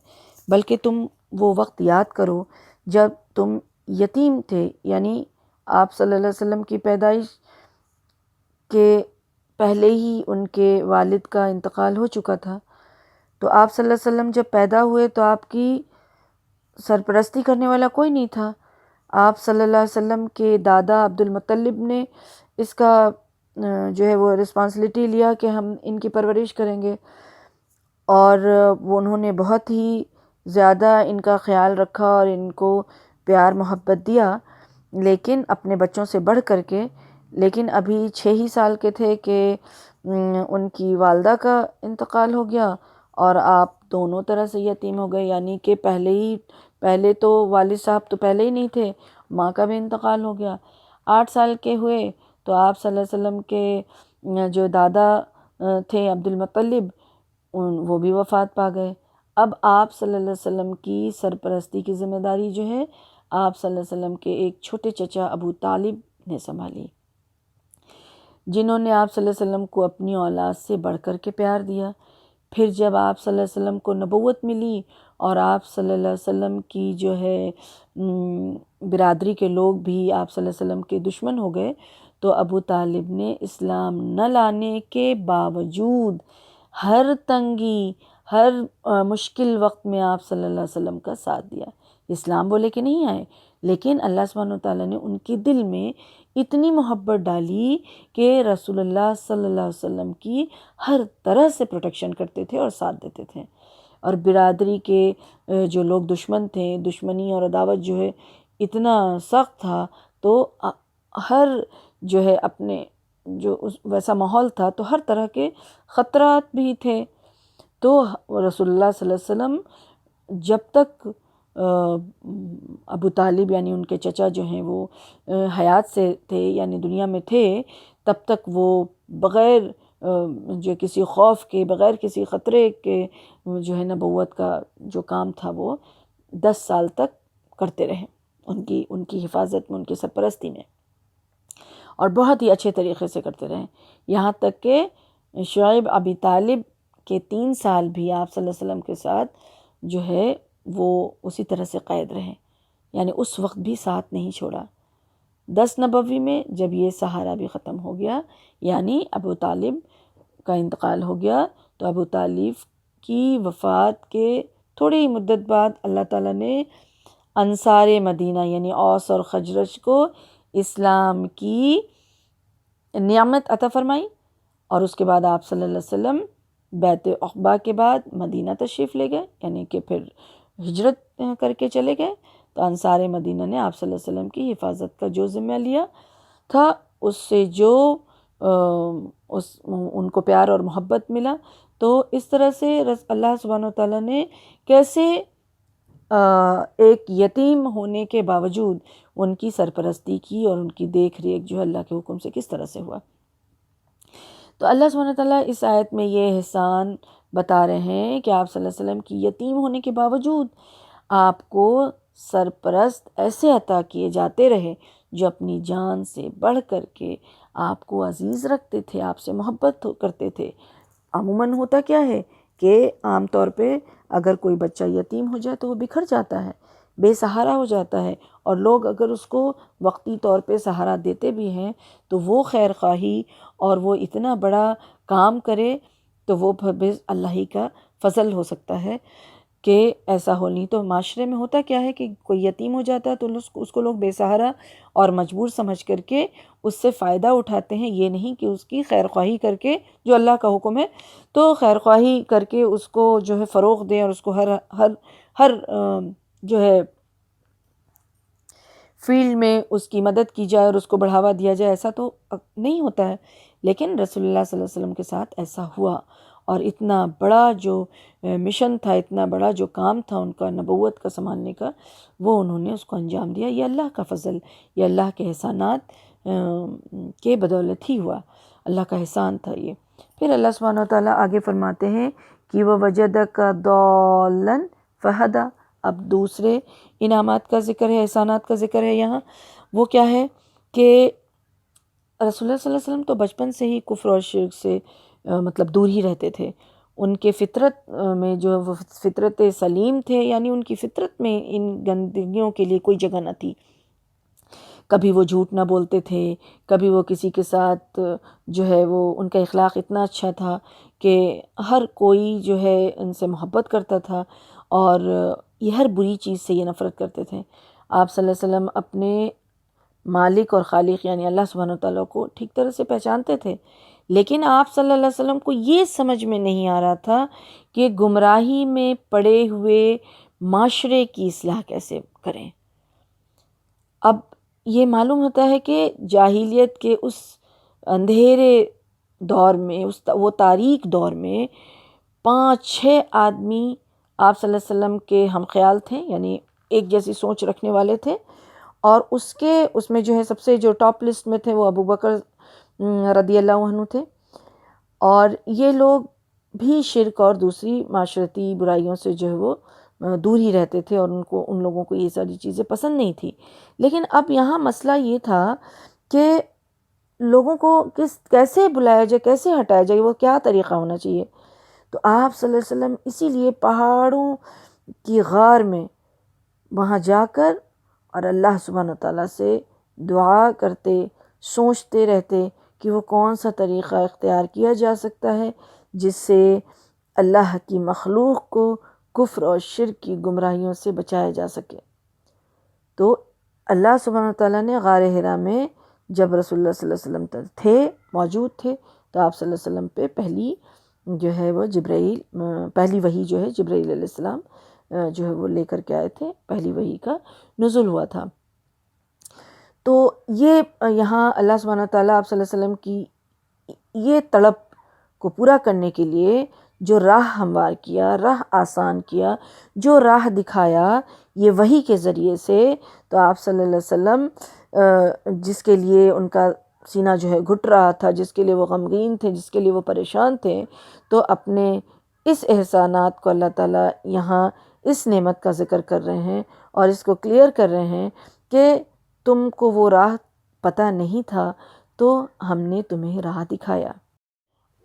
بلکہ تم وہ وقت یاد کرو جب تم یتیم تھے، یعنی آپ صلی اللہ علیہ وسلم کی پیدائش کے پہلے ہی ان کے والد کا انتقال ہو چکا تھا۔ تو آپ صلی اللہ علیہ وسلم جب پیدا ہوئے تو آپ کی سرپرستی کرنے والا کوئی نہیں تھا۔ آپ صلی اللہ علیہ وسلم کے دادا عبد المطلب نے اس کا جو ہے وہ رسپانسبلٹی لیا کہ ہم ان کی پرورش کریں گے، اور وہ انہوں نے بہت ہی زیادہ ان کا خیال رکھا اور ان کو پیار محبت دیا، لیکن اپنے بچوں سے بڑھ کر کے۔ لیکن ابھی 6 ہی سال کے تھے کہ ان کی والدہ کا انتقال ہو گیا، اور آپ دونوں طرح سے یتیم ہو گئے، یعنی کہ پہلے تو والد صاحب تو پہلے ہی نہیں تھے، ماں کا بھی انتقال ہو گیا۔ 8 سال کے ہوئے تو آپ صلی اللہ علیہ وسلم کے جو دادا تھے عبد المطلب، وہ بھی وفات پا گئے۔ اب آپ صلی اللہ علیہ وسلم کی سرپرستی کی ذمہ داری جو ہے آپ صلی اللہ علیہ وسلم کے ایک چھوٹے چچا ابو طالب نے سنبھالی، جنہوں نے آپ صلی اللہ علیہ وسلم کو اپنی اولاد سے بڑھ کر کے پیار دیا۔ پھر جب آپ صلی اللہ علیہ وسلم کو نبوت ملی اور آپ صلی اللہ علیہ وسلم کی جو ہے برادری کے لوگ بھی آپ صلی اللہ علیہ وسلم کے دشمن ہو گئے، تو ابو طالب نے اسلام نہ لانے کے باوجود ہر تنگی، ہر مشکل وقت میں آپ صلی اللہ علیہ وسلم کا ساتھ دیا۔ اسلام بولے کہ نہیں آئے، لیکن اللہ سبحانہ وتعالیٰ نے ان کے دل میں اتنی محبت ڈالی کہ رسول اللہ صلی اللہ علیہ وسلم کی ہر طرح سے پروٹیکشن کرتے تھے اور ساتھ دیتے تھے۔ اور برادری کے جو لوگ دشمن تھے، دشمنی اور عداوت جو ہے اتنا سخت تھا، تو ہر جو ہے اپنے جو ویسا ماحول تھا تو ہر طرح کے خطرات بھی تھے۔ تو رسول اللہ صلی اللہ علیہ وسلم جب تک ابو طالب یعنی ان کے چچا جو ہیں وہ حیات سے تھے، یعنی دنیا میں تھے، تب تک وہ بغیر جو کسی خوف کے، بغیر کسی خطرے کے جو ہے نبوت کا جو کام تھا وہ 10 سال تک کرتے رہے، ان کی حفاظت میں، ان کی سرپرستی میں، اور بہت ہی اچھے طریقے سے کرتے رہے، یہاں تک کہ شعیب ابی طالب کے 3 سال بھی آپ صلی اللہ علیہ وسلم کے ساتھ جو ہے وہ اسی طرح سے قید رہے، یعنی اس وقت بھی ساتھ نہیں چھوڑا۔ 10 نبوی میں جب یہ سہارا بھی ختم ہو گیا، یعنی ابو طالب کا انتقال ہو گیا، تو ابو طالب کی وفات کے تھوڑی ہی مدت بعد اللہ تعالیٰ نے انصار مدینہ یعنی اوس اور خزرج کو اسلام کی نعمت عطا فرمائی، اور اس کے بعد آپ صلی اللہ علیہ وسلم بیعت عقبہ کے بعد مدینہ تشریف لے گئے، یعنی کہ پھر ہجرت کر کے چلے گئے۔ تو انصار مدینہ نے آپ صلی اللہ علیہ وسلم کی حفاظت کا جو ذمہ لیا تھا، اس سے جو ان کو پیار اور محبت ملا، تو اس طرح سے اللہ سبحانہ وتعالیٰ نے کیسے ایک یتیم ہونے کے باوجود ان کی سرپرستی کی اور ان کی دیکھ ریکھ جو ہے اللہ کے حکم سے کس طرح سے ہوا۔ تو اللہ سبحانہ وتعالیٰ اس آیت میں یہ احسان بتا رہے ہیں کہ آپ صلی اللہ علیہ وسلم کی یتیم ہونے کے باوجود آپ کو سرپرست ایسے عطا کیے جاتے رہے جو اپنی جان سے بڑھ کر کے آپ کو عزیز رکھتے تھے، آپ سے محبت کرتے تھے۔ عموماً ہوتا کیا ہے کہ عام طور پہ اگر کوئی بچہ یتیم ہو جائے تو وہ بکھر جاتا ہے، بے سہارا ہو جاتا ہے، اور لوگ اگر اس کو وقتی طور پہ سہارا دیتے بھی ہیں تو وہ خیر خواہی اور وہ اتنا بڑا کام کرے تو وہ بھی اللہ ہی کا فضل ہو سکتا ہے کہ ایسا ہو۔ نہیں تو معاشرے میں ہوتا کیا ہے کہ کوئی یتیم ہو جاتا ہے تو اس کو لوگ بے سہارا اور مجبور سمجھ کر کے اس سے فائدہ اٹھاتے ہیں، یہ نہیں کہ اس کی خیر خواہی کر کے، جو اللہ کا حکم ہے تو خیر خواہی کر کے اس کو جو ہے فروغ دیں اور اس کو ہر جو ہے فیلڈ میں اس کی مدد کی جائے اور اس کو بڑھاوا دیا جائے، ایسا تو نہیں ہوتا ہے۔ لیکن رسول اللہ صلی اللہ علیہ وسلم کے ساتھ ایسا ہوا، اور اتنا بڑا جو مشن تھا، اتنا بڑا جو کام تھا ان کا نبوت کا سنبھالنے کا، وہ انہوں نے اس کو انجام دیا۔ یہ اللہ کا فضل، یہ اللہ کے احسانات کے بدولت ہی ہوا، اللہ کا احسان تھا یہ۔ پھر اللہ سبحانہ وتعالیٰ آگے فرماتے ہیں کہ وَوَجَدَكَ ضَالًّا فَهَدَىٰ۔ اب دوسرے انعامات کا ذکر ہے، احسانات کا ذکر ہے یہاں۔ وہ کیا ہے کہ رسول اللہ صلی اللہ علیہ وسلم تو بچپن سے ہی کفر اور شرک سے مطلب دور ہی رہتے تھے، ان کے فطرت میں جو وہ فطرت سلیم تھے، یعنی ان کی فطرت میں ان گندگیوں کے لیے کوئی جگہ نہ تھی۔ کبھی وہ جھوٹ نہ بولتے تھے، کبھی وہ کسی کے ساتھ جو ہے وہ ان کا اخلاق اتنا اچھا تھا کہ ہر کوئی جو ہے ان سے محبت کرتا تھا، اور یہ ہر بری چیز سے یہ نفرت کرتے تھے۔ آپ صلی اللہ علیہ وسلم اپنے مالک اور خالق یعنی اللہ سبحانہ وتعالیٰ کو ٹھیک طرح سے پہچانتے تھے، لیکن آپ صلی اللہ علیہ وسلم کو یہ سمجھ میں نہیں آ رہا تھا کہ گمراہی میں پڑے ہوئے معاشرے کی اصلاح کیسے کریں۔ اب یہ معلوم ہوتا ہے کہ جاہلیت کے اس اندھیرے دور میں، وہ تاریک دور میں 5-6 آدمی آپ صلی اللہ علیہ وسلم کے ہم خیال تھے، یعنی ایک جیسی سوچ رکھنے والے تھے، اور اس میں جو ہے سب سے جو ٹاپ لسٹ میں تھے وہ ابو بکر رضی اللہ عنہ تھے، اور یہ لوگ بھی شرک اور دوسری معاشرتی برائیوں سے جو ہے وہ دور ہی رہتے تھے، اور ان لوگوں کو یہ ساری چیزیں پسند نہیں تھی۔ لیکن اب یہاں مسئلہ یہ تھا کہ لوگوں کو کیسے بلایا جائے، کیسے ہٹایا جائے، وہ کیا طریقہ ہونا چاہیے۔ تو آپ صلی اللہ علیہ وسلم اسی لیے پہاڑوں کی غار میں وہاں جا کر اور اللہ سبحانہ تعالیٰ سے دعا کرتے، سوچتے رہتے کہ وہ کون سا طریقہ اختیار کیا جا سکتا ہے جس سے اللہ کی مخلوق کو کفر اور شرک کی گمراہیوں سے بچایا جا سکے۔ تو اللہ سبحانہ تعالیٰ نے غار حرا میں جب رسول اللہ صلی اللہ علیہ وسلم موجود تھے، تو آپ صلی اللہ علیہ وسلم پہ پہلی وحی جو ہے جبرائیل علیہ السلام جو ہے وہ لے کر کے آئے تھے، پہلی وحی کا نزول ہوا تھا۔ تو یہ یہاں اللہ سبحانہ تعالیٰ آپ صلی اللہ علیہ وسلم کی یہ طلب کو پورا کرنے کے لیے جو راہ ہموار کیا، راہ آسان کیا، جو راہ دکھایا یہ وحی کے ذریعے سے، تو آپ صلی اللہ علیہ وسلم جس کے لیے ان کا سینہ جو ہے گھٹ رہا تھا، جس کے لیے وہ غمگین تھے، جس کے لیے وہ پریشان تھے، تو اپنے اس احسانات کو اللہ تعالیٰ یہاں اس نعمت کا ذکر کر رہے ہیں اور اس کو کلیئر کر رہے ہیں کہ تم کو وہ راہ پتہ نہیں تھا تو ہم نے تمہیں راہ دکھایا۔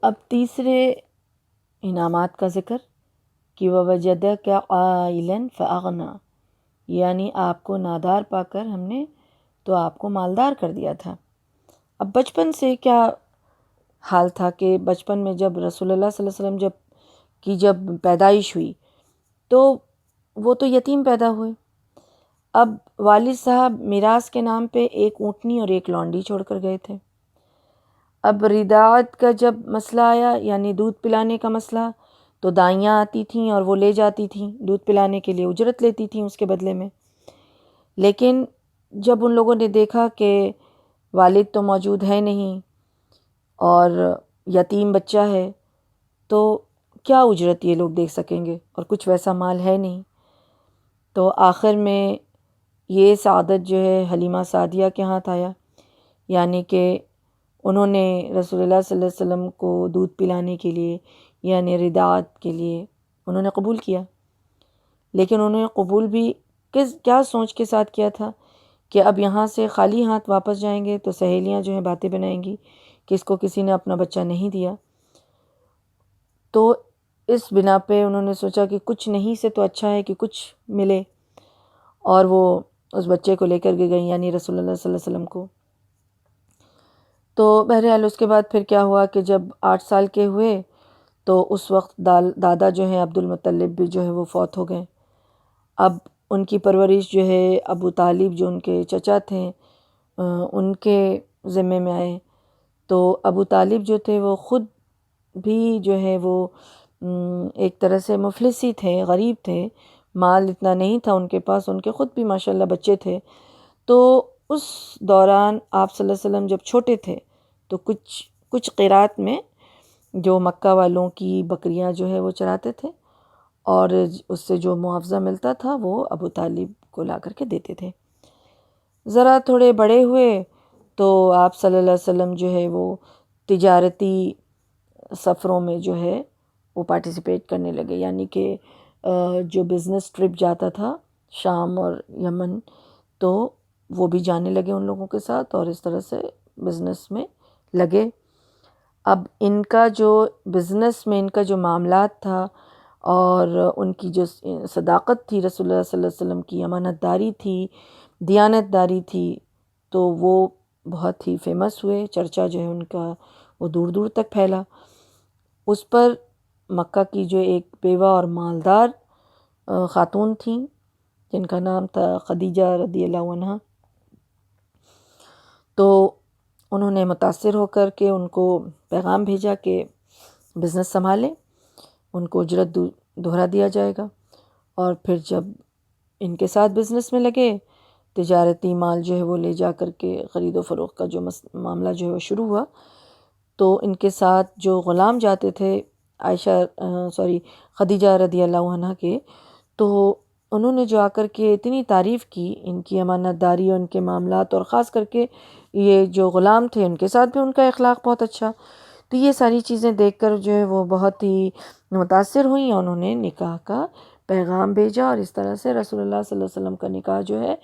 اب تیسرے انعامات کا ذکر کہ وَوَجَدَكَ عَائِلًا فَأَغْنَىٰ، یعنی آپ کو نادار پا کر ہم نے تو آپ کو مالدار کر دیا تھا۔ اب بچپن سے کیا حال تھا کہ بچپن میں جب رسول اللہ صلی اللہ علیہ وسلم جب پیدائش ہوئی تو وہ تو یتیم پیدا ہوئے۔ اب والد صاحب میراث کے نام پہ ایک اونٹنی اور ایک لونڈی چھوڑ کر گئے تھے۔ اب رضاعت کا جب مسئلہ آیا، یعنی دودھ پلانے کا مسئلہ، تو دائیاں آتی تھیں اور وہ لے جاتی تھیں دودھ پلانے کے لیے، اجرت لیتی تھیں اس کے بدلے میں۔ لیکن جب ان لوگوں نے دیکھا کہ والد تو موجود ہے نہیں اور یتیم بچہ ہے، تو کیا اجرت یہ لوگ دے سکیں گے، اور کچھ ویسا مال ہے نہیں، تو آخر میں یہ سعادت جو ہے حلیمہ سعدیہ کے ہاتھ آیا، یعنی کہ انہوں نے رسول اللہ صلی اللہ علیہ وسلم کو دودھ پلانے کے لیے یعنی رضاعت کے لیے انہوں نے قبول کیا۔ لیکن انہوں نے قبول بھی کیا سوچ کے ساتھ کیا تھا کہ اب یہاں سے خالی ہاتھ واپس جائیں گے تو سہیلیاں جو ہیں باتیں بنائیں گی کہ اس کو کسی نے اپنا بچہ نہیں دیا، تو اس بنا پہ انہوں نے سوچا کہ کچھ نہیں سے تو اچھا ہے کہ کچھ ملے، اور وہ اس بچے کو لے کر کے گئیں یعنی رسول اللہ صلی اللہ علیہ وسلم کو۔ تو بہرحال اس کے بعد پھر کیا ہوا کہ جب 8 سال کے ہوئے تو اس وقت دادا جو ہیں عبد المطلب بھی جو ہے وہ فوت ہو گئے۔ اب ان کی پرورش جو ہے ابو طالب جو ان کے چچا تھے ان کے ذمے میں آئے۔ تو ابو طالب جو تھے وہ خود بھی جو ہے وہ ایک طرح سے مفلس ہی تھے، غریب تھے، مال اتنا نہیں تھا ان کے پاس، ان کے خود بھی ماشاءاللہ بچے تھے۔ تو اس دوران آپ صلی اللہ علیہ وسلم جب چھوٹے تھے تو کچھ قیرات میں جو مکہ والوں کی بکریاں جو ہے وہ چراتے تھے، اور اس سے جو معاوضہ ملتا تھا وہ ابو طالب کو لا کر کے دیتے تھے۔ ذرا تھوڑے بڑے ہوئے تو آپ صلی اللہ علیہ وسلم جو ہے وہ تجارتی سفروں میں جو ہے وہ پارٹیسپیٹ کرنے لگے، یعنی کہ جو بزنس ٹرپ جاتا تھا شام اور یمن تو وہ بھی جانے لگے ان لوگوں کے ساتھ، اور اس طرح سے بزنس میں لگے۔ اب ان کا جو بزنس میں ان کا جو معاملات تھا اور ان کی جو صداقت تھی، رسول اللہ صلی اللہ علیہ وسلم کی امانت داری تھی، دیانت داری تھی، تو وہ بہت ہی فیمس ہوئے، چرچا جو ہے ان کا وہ دور دور تک پھیلا۔ اس پر مکہ کی جو ایک بیوہ اور مالدار خاتون تھیں جن کا نام تھا خدیجہ رضی اللہ عنہ. تو انہوں نے متاثر ہو کر کے ان کو پیغام بھیجا کہ بزنس سنبھالیں، ان کو اجرت دوہرا دیا جائے گا. اور پھر جب ان کے ساتھ بزنس میں لگے، تجارتی مال جو ہے وہ لے جا کر کے خرید و فروخت کا جو معاملہ جو ہے وہ شروع ہوا، تو ان کے ساتھ جو غلام جاتے تھے خدیجہ رضی اللہ عنہ کے، تو انہوں نے جو آ کر کے اتنی تعریف کی ان کی امانت داری اور ان کے معاملات، اور خاص کر کے یہ جو غلام تھے ان کے ساتھ بھی ان کا اخلاق بہت اچھا. تو یہ ساری چیزیں دیکھ کر جو ہے وہ بہت ہی متاثر ہوئیں. انہوں نے نکاح کا پیغام بھیجا، اور اس طرح سے رسول اللہ صلی اللہ علیہ وسلم کا نکاح جو ہے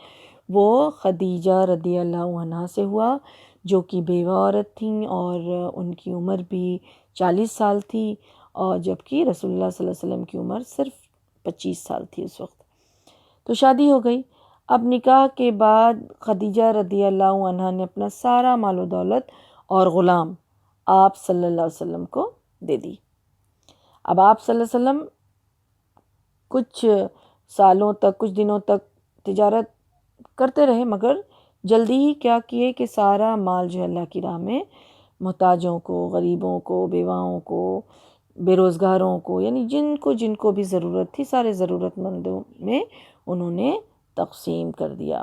وہ خدیجہ رضی اللہ عنہ سے ہوا، جو کہ بیوہ عورت تھیں اور ان کی عمر بھی 40 سال تھی، اور جبکہ رسول اللہ صلی اللہ علیہ وسلم کی عمر صرف 25 سال تھی اس وقت. تو شادی ہو گئی. اب نکاح کے بعد خدیجہ رضی اللہ عنہ نے اپنا سارا مال و دولت اور غلام آپ صلی اللہ علیہ وسلم کو دے دی. اب آپ صلی اللہ علیہ وسلم کچھ سالوں تک، کچھ دنوں تک تجارت کرتے رہے، مگر جلدی ہی کیا کیے کہ سارا مال جو اللہ کی راہ میں محتاجوں کو، غریبوں کو، بیواؤں کو، بے روزگاروں کو، یعنی جن کو بھی ضرورت تھی، سارے ضرورت مندوں میں انہوں نے تقسیم کر دیا.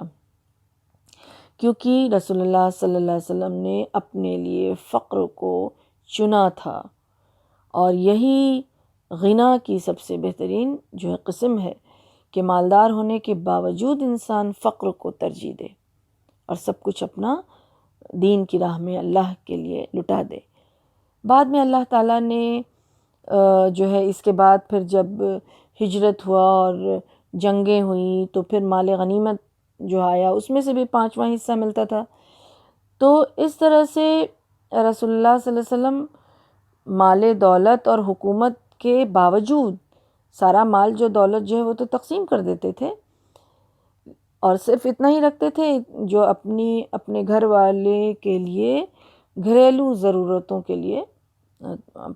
کیونکہ رسول اللہ صلی اللہ علیہ وسلم نے اپنے لیے فقر کو چنا تھا، اور یہی غنا کی سب سے بہترین جو ہے قسم ہے کہ مالدار ہونے کے باوجود انسان فقر کو ترجیح دے اور سب کچھ اپنا دین کی راہ میں اللہ کے لیے لٹا دے. بعد میں اللہ تعالیٰ نے جو ہے اس کے بعد پھر جب ہجرت ہوا اور جنگیں ہوئیں، تو پھر مال غنیمت جو آیا اس میں سے بھی 5واں حصہ ملتا تھا. تو اس طرح سے رسول اللہ صلی اللہ علیہ وسلم مال دولت اور حکومت کے باوجود سارا مال جو دولت جو ہے وہ تو تقسیم کر دیتے تھے، اور صرف اتنا ہی رکھتے تھے جو اپنے گھر والے کے لیے گھریلو ضرورتوں کے لیے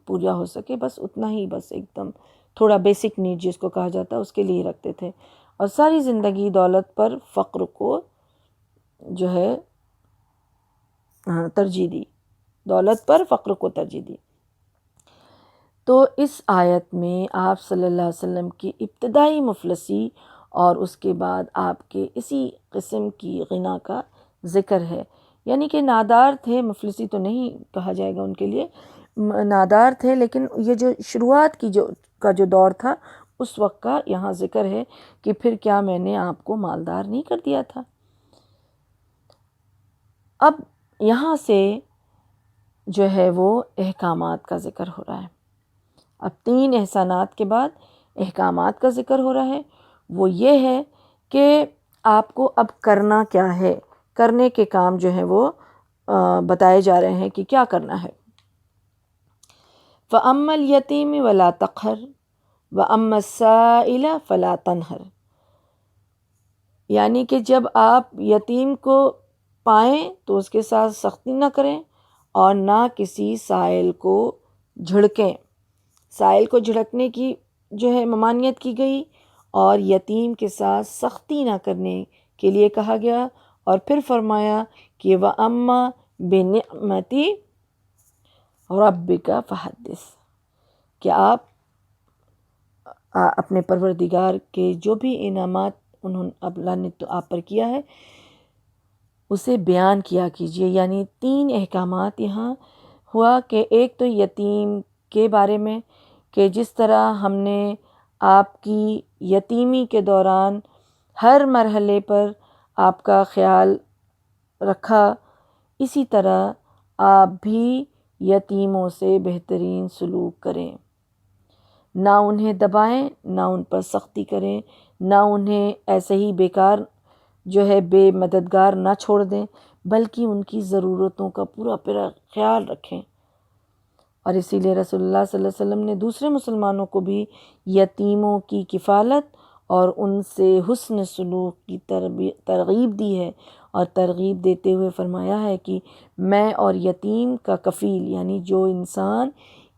پورا ہو سکے، بس اتنا ہی، بس ایک دم تھوڑا بیسک نیڈ جس کو کہا جاتا ہے اس کے لیے ہی رکھتے تھے. اور ساری زندگی دولت پر فقر کو جو ہے ترجیح دی، دولت پر فقر کو ترجیح دی. تو اس آیت میں آپ صلی اللہ علیہ وسلم کی ابتدائی مفلسی اور اس کے بعد آپ کے اسی قسم کی غنا کا ذکر ہے. یعنی کہ نادار تھے، مفلسی تو نہیں کہا جائے گا ان کے لیے، نادار تھے، لیکن یہ جو شروعات کی کا جو دور تھا اس وقت کا یہاں ذکر ہے کہ پھر کیا میں نے آپ کو مالدار نہیں کر دیا تھا. اب یہاں سے جو ہے وہ احکامات کا ذکر ہو رہا ہے. اب 3 احسانات کے بعد احکامات کا ذکر ہو رہا ہے. وہ یہ ہے کہ آپ کو اب کرنا کیا ہے، کرنے کے کام جو ہیں وہ بتائے جا رہے ہیں کہ کیا کرنا ہے. فَأَمَّا الْيَتِيمِ وَلَا تَقْهَرْ وَأَمَّا السَّائِلَ فَلَا تَنْهَرْ. یعنی کہ جب آپ یتیم کو پائیں تو اس کے ساتھ سختی نہ کریں اور نہ کسی سائل کو جھڑکیں. سائل کو جھڑکنے کی جو ہے ممانعت کی گئی، اور یتیم کے ساتھ سختی نہ کرنے کے لیے کہا گیا. اور پھر فرمایا کہ وَأَمَّا بِنِعْمَتِ رَبِّكَ فَحَدِّثْ، کہ آپ اپنے پروردگار کے جو بھی انعامات اللہ نے تو آپ پر کیا ہے اسے بیان کیا کیجئے. یعنی 3 احکامات یہاں ہوا کہ ایک تو یتیم کے بارے میں کہ جس طرح ہم نے آپ کی یتیمی کے دوران ہر مرحلے پر آپ کا خیال رکھا، اسی طرح آپ بھی یتیموں سے بہترین سلوک کریں. نہ انہیں دبائیں، نہ ان پر سختی کریں، نہ انہیں ایسے ہی بیکار جو ہے بے مددگار نہ چھوڑ دیں، بلکہ ان کی ضرورتوں کا پورا خیال رکھیں. اور اسی لیے رسول اللہ صلی اللہ علیہ وسلم نے دوسرے مسلمانوں کو بھی یتیموں کی کفالت اور ان سے حسن سلوک کی ترغیب دی ہے، اور ترغیب دیتے ہوئے فرمایا ہے کہ میں اور یتیم کا کفیل، یعنی جو انسان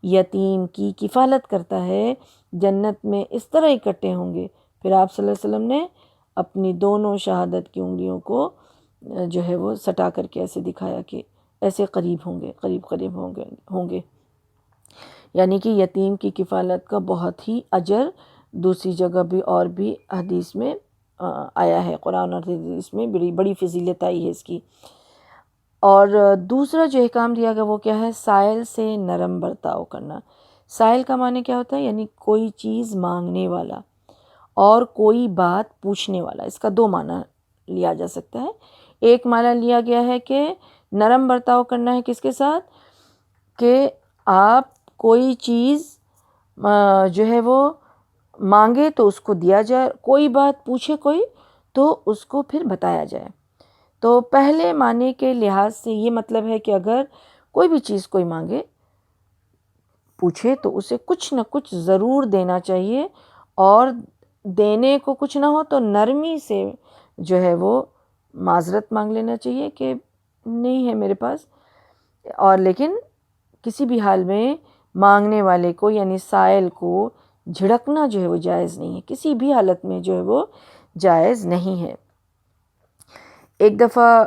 یتیم کی کفالت کرتا ہے، جنت میں اس طرح اکٹھے ہوں گے. پھر آپ صلی اللہ علیہ وسلم نے اپنی دونوں شہادت کی انگلیوں کو جو ہے وہ سٹا کر کے ایسے دکھایا کہ ایسے قریب ہوں گے، قریب ہوں گے. یعنی کہ یتیم کی کفالت کا بہت ہی اجر دوسری جگہ بھی اور بھی حدیث میں آیا ہے، قرآن اور حدیث میں بڑی فضیلت آئی ہے اس کی. اور دوسرا جو احکام دیا گیا وہ کیا ہے؟ سائل سے نرم برتاؤ کرنا. سائل کا معنی کیا ہوتا ہے؟ یعنی کوئی چیز مانگنے والا اور کوئی بات پوچھنے والا. اس کا دو معنی لیا جا سکتا ہے. ایک معنی لیا گیا ہے کہ نرم برتاؤ کرنا ہے کس کے ساتھ؟ کہ آپ کوئی چیز جو ہے وہ مانگے تو اس کو دیا جائے، کوئی بات پوچھے کوئی تو اس کو پھر بتایا جائے. تو پہلے معنی کے لحاظ سے یہ مطلب ہے کہ اگر کوئی بھی چیز کوئی مانگے پوچھے تو اسے کچھ نہ کچھ ضرور دینا چاہیے، اور دینے کو کچھ نہ ہو تو نرمی سے جو ہے وہ معذرت مانگ لینا چاہیے کہ نہیں ہے میرے پاس. اور لیکن کسی بھی حال میں مانگنے والے کو یعنی سائل کو جھڑکنا جو ہے وہ جائز نہیں ہے، کسی بھی حالت میں جو ہے وہ جائز نہیں ہے. ایک دفعہ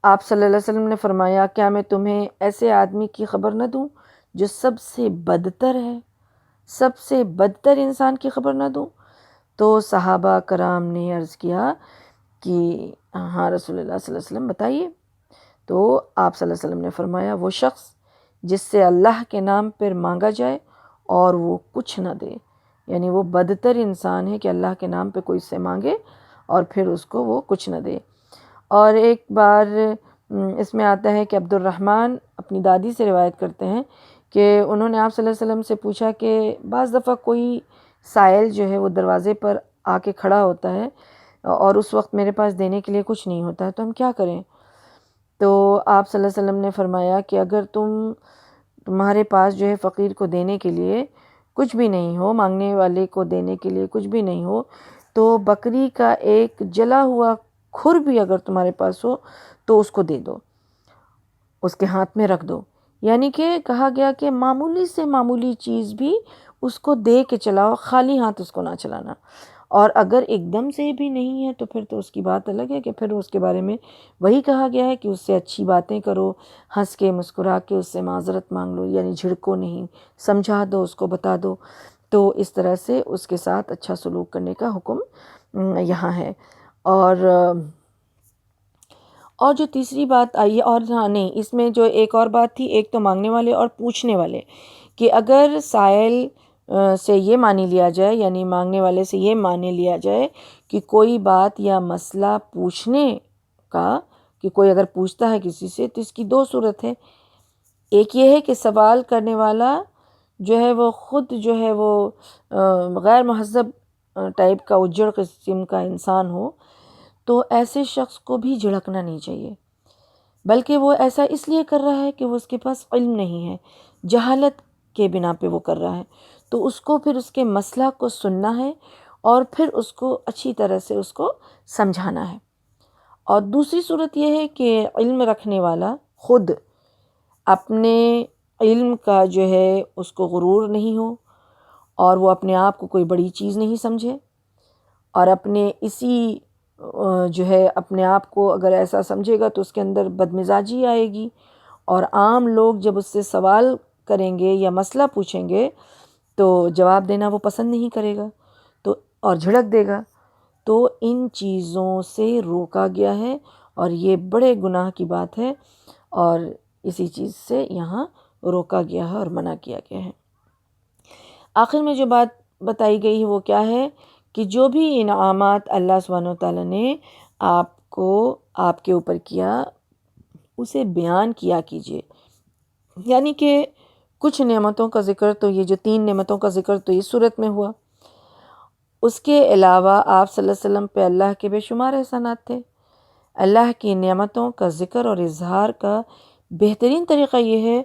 آپ صلی اللہ علیہ وسلم نے فرمایا کیا میں تمہیں ایسے آدمی کی خبر نہ دوں جو سب سے بدتر ہے، سب سے بدتر انسان کی خبر نہ دوں؟ تو صحابہ کرام نے عرض کیا کہ ہاں رسول اللہ صلی اللہ علیہ وسلم بتائیے. تو آپ صلی اللہ علیہ وسلم نے فرمایا وہ شخص جس سے اللہ کے نام پر مانگا جائے اور وہ کچھ نہ دے. یعنی وہ بدتر انسان ہے کہ اللہ کے نام پہ کوئی سے مانگے اور پھر اس کو وہ کچھ نہ دے. اور ایک بار اس میں آتا ہے کہ عبد الرحمن اپنی دادی سے روایت کرتے ہیں کہ انہوں نے آپ صلی اللہ علیہ وسلم سے پوچھا کہ بعض دفعہ کوئی سائل جو ہے وہ دروازے پر آ کے کھڑا ہوتا ہے اور اس وقت میرے پاس دینے کے لیے کچھ نہیں ہوتا ہے تو ہم کیا کریں؟ تو آپ صلی اللہ علیہ وسلم نے فرمایا کہ اگر تمہارے پاس جو ہے فقیر کو دینے کے لیے کچھ بھی نہیں ہو، مانگنے والے کو دینے کے لیے کچھ بھی نہیں ہو، تو بکری کا ایک جلا ہوا کھر بھی اگر تمہارے پاس ہو تو اس کو دے دو، اس کے ہاتھ میں رکھ دو. یعنی کہ کہا گیا کہ معمولی سے معمولی چیز بھی اس کو دے کے چلاؤ، خالی ہاتھ اس کو نہ چلانا. اور اگر ایک دم سے بھی نہیں ہے تو پھر تو اس کی بات الگ ہے کہ پھر اس کے بارے میں وہی کہا گیا ہے کہ اس سے اچھی باتیں کرو، ہنس کے مسکرا کے اس سے معذرت مانگ لو، یعنی جھڑکو نہیں، سمجھا دو، اس کو بتا دو. تو اس طرح سے اس کے ساتھ اچھا سلوک کرنے کا حکم یہاں ہے. اور جو تیسری بات آئی ہے، اور ہاں نہیں، اس میں جو ایک اور بات تھی، ایک تو مانگنے والے اور پوچھنے والے، کہ اگر سائل سے یہ مانی لیا جائے یعنی مانگنے والے سے یہ مانی لیا جائے کہ کوئی بات یا مسئلہ پوچھنے کا، کہ کوئی اگر پوچھتا ہے کسی سے تو اس کی دو صورت ہے. ایک یہ ہے کہ سوال کرنے والا جو ہے وہ خود جو ہے وہ غیر مہذب ٹائپ کا اجڑ قسم کا انسان ہو، تو ایسے شخص کو بھی جھڑکنا نہیں چاہیے، بلکہ وہ ایسا اس لیے کر رہا ہے کہ وہ اس کے پاس علم نہیں ہے، جہالت کے بنا پہ وہ کر رہا ہے. تو اس کو پھر اس کے مسئلہ کو سننا ہے اور پھر اس کو اچھی طرح سے اس کو سمجھانا ہے. اور دوسری صورت یہ ہے کہ علم رکھنے والا خود اپنے علم کا جو ہے اس کو غرور نہیں ہو اور وہ اپنے آپ کو کوئی بڑی چیز نہیں سمجھے، اور اپنے اسی جو ہے اپنے آپ کو اگر ایسا سمجھے گا تو اس کے اندر بدمزاجی آئے گی، اور عام لوگ جب اس سے سوال کریں گے یا مسئلہ پوچھیں گے تو جواب دینا وہ پسند نہیں کرے گا تو اور جھڑک دے گا. تو ان چیزوں سے روکا گیا ہے اور یہ بڑے گناہ کی بات ہے، اور اسی چیز سے یہاں روکا گیا ہے اور منع کیا گیا ہے. آخر میں جو بات بتائی گئی ہے وہ کیا ہے کہ جو بھی انعامات اللہ سبحانہ وتعالیٰ نے آپ کو آپ کے اوپر کیا اسے بیان کیا کیجیے. یعنی کہ کچھ نعمتوں کا ذکر تو یہ جو 3 نعمتوں کا ذکر تو اس صورت میں ہوا، اس کے علاوہ آپ صلی اللہ علیہ وسلم پہ اللہ کے بے شمار احسانات تھے. اللہ کی نعمتوں کا ذکر اور اظہار کا بہترین طریقہ یہ ہے